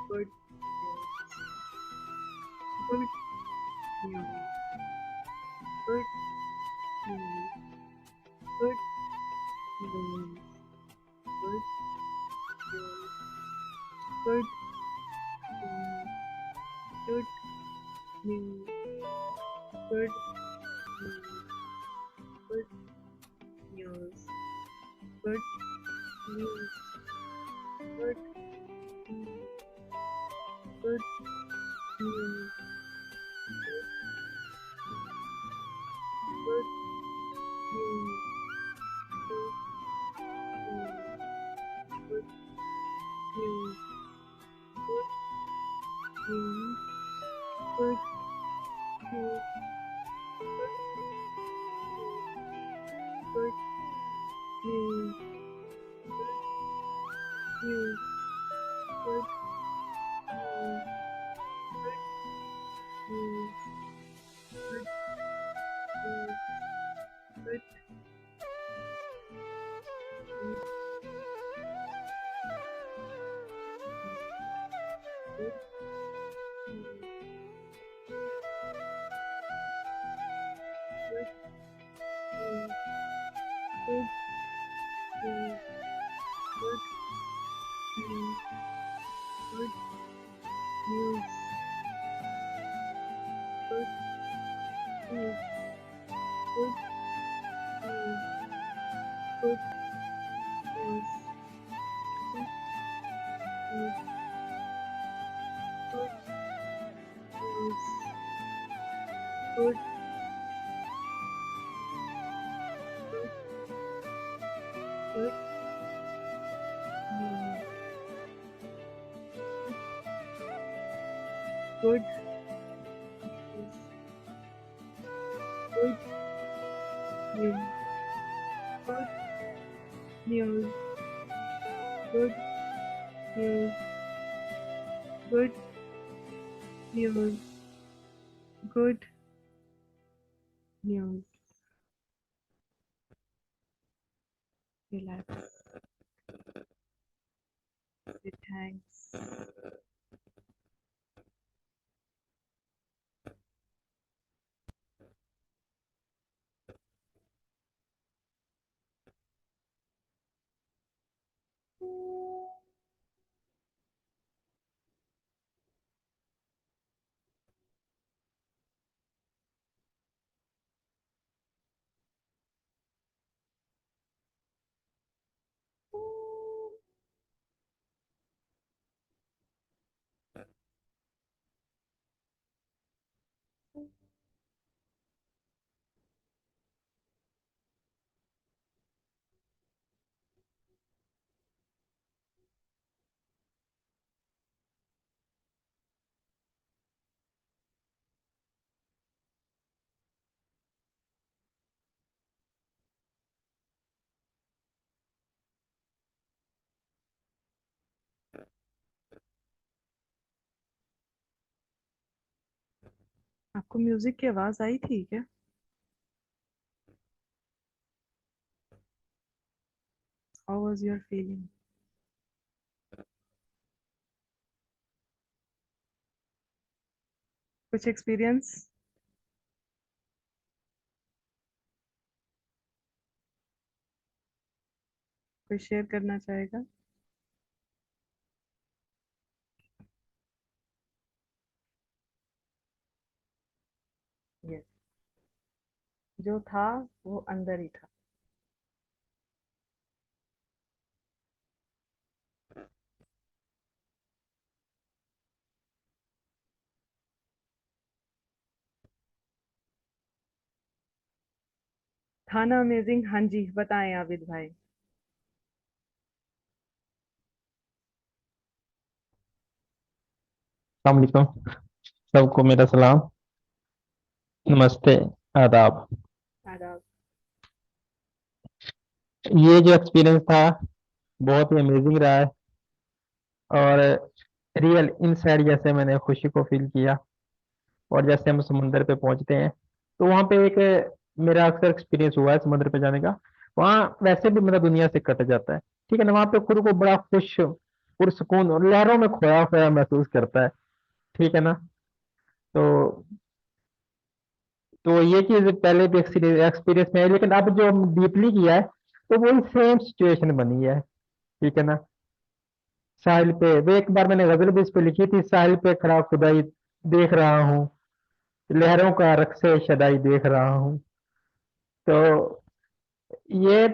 Good news. Good news. Good news. Good news. Good news. Good news. Good news. Good news. Good news. Good news. Good news. Good news. Good news. Good news. Good news. Good news. News. Good news. Good news. Good news. Good news. Good news. Good news. Good news. Good news. Good news. Good news. Good news. Good news. Good news. Good news. Good good news. Good news. Good news. Good news. Good news. Good news. Good news. Relax. Say thanks. आपको music की आवाज आई थी क्या? How was your feeling? कुछ experience? कोई share करना चाहेगा? Yes, जो था वो अंदर ही था। था ना अमेजिंग? हाँ जी, बताएं आबिद भाई। अस्सलाम वालेकुम, सबको मेरा सलाम, नमस्ते, आदाब। आदाब। ये जो एक्सपीरियंस था बहुत ही अमेजिंग रहा है और रियल इनसाइड जैसे मैंने खुशी को फील किया। और जैसे हम समुंदर पे पहुंचते हैं तो वहाँ पे एक मेरा अक्सर एक्सपीरियंस हुआ है समुद्र पे जाने का। वहाँ वैसे भी मेरा दुनिया से कट जाता है, ठीक है ना। वहाँ पे खुद को बड़ा खुश पुरसुकून और लहरों में खोया खोया महसूस करता है। ठीक है ना। तो ये चीज पहले भी एक्सपीरियंस में है, लेकिन अब जो डीपली किया है तो वही सेम सिचुएशन बनी है। ठीक है ना। साहिल पे वो एक बार मैंने गजल भी इस पे लिखी थी, साहिल पे खड़ा खुदाई देख रहा हूँ, लहरों का रक्स शदाई देख रहा हूँ। तो ये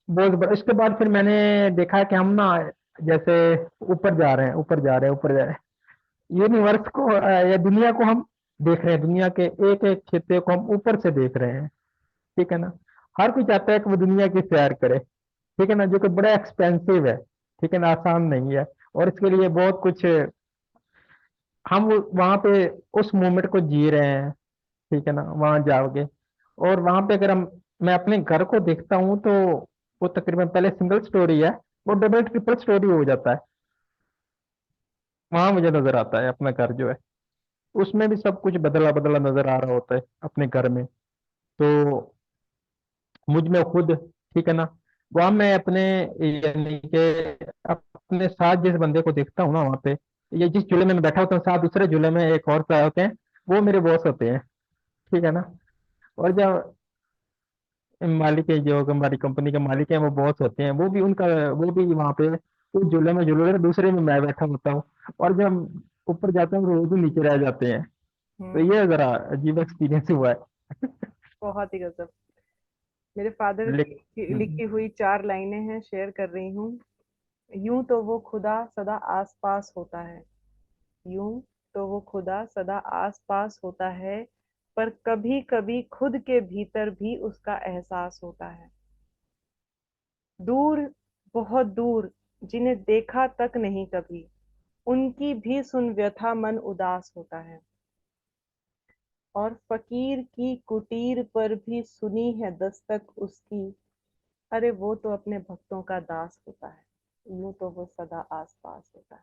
बहुत इसके बाद फिर मैंने देखा कि हम ना जैसे ऊपर जा रहे हैं, ऊपर जा रहे हैं, ऊपर जा रहे हैं, यूनिवर्स को या दुनिया को हम देख रहे हैं, दुनिया के एक एक क्षेत्र को हम ऊपर से देख रहे हैं। ठीक है ना। हर कोई चाहता है कि वो दुनिया की सैर करे। ठीक है ना, जो कि बड़ा एक्सपेंसिव है। ठीक है ना, आसान नहीं है। और इसके लिए बहुत कुछ हम वहां पे उस मोमेंट को जी रहे हैं। ठीक है ना, वहां जाओगे और वहां पे अगर हम मैं अपने घर को देखता हूँ तो वो तकरीबन पहले सिंगल स्टोरी है, वो डबल ट्रिपल स्टोरी हो जाता है। वहां मुझे नजर आता है अपना घर जो है, उसमें भी सब कुछ बदला बदला नजर आ रहा होता है अपने घर में। तो मुझ में खुद, ठीक है ना, वहां मैं अपने यानी कि अपने साथ जिस बंदे को देखता हूँ ना वहां पे, ये जिस झूले में मैं बैठा होता हूँ साथ दूसरे झूले में एक और साथ होते हैं, वो मेरे बॉस होते हैं। ठीक है ना। और जब मालिक है, जो हमारी कंपनी के मालिक है, वो बॉस होते हैं, वो भी उनका वो भी वहां पे उस झूले में झूले दूसरे में मैं बैठा होता हूँ। और जब ऊपर जाते हैं वो भी नीचे रह जाते हैं। तो हम्म। ये जरा अजीब एक्सपीरियंस हुआ है। बहुत ही गजब। मेरे फादर लेकिन की लिखी हुई 4 लाइनें हैं, शेयर कर रही हूँ। यूं तो वो खुदा सदा आस पास होता है, यूं तो वो खुदा सदा आस पास होता है, पर कभी कभी खुद के भीतर भी उसका एहसास होता है। दूर, बहुत दूर, जिन्हें देखा तक नहीं कभी, उनकी भी सुन व्यथा मन उदास होता है। और फकीर की कुटीर पर भी सुनी है दस्तक उसकी, अरे वो तो अपने भक्तों का दास होता है, यूं तो वो सदा आस पास होता है।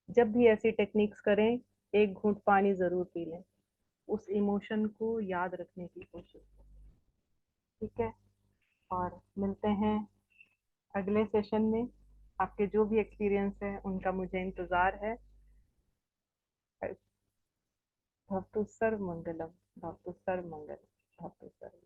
जब भी ऐसी टेक्निक्स करें, एक घूंट पानी जरूर पी लें, उस इमोशन को याद रखने की कोशिश करें। ठीक है। और मिलते हैं अगले सेशन में। आपके जो भी एक्सपीरियंस है उनका मुझे इंतजार है। भवतु सर्व मंगलम, भवतु सर्व मंगलम, भवतु सर्व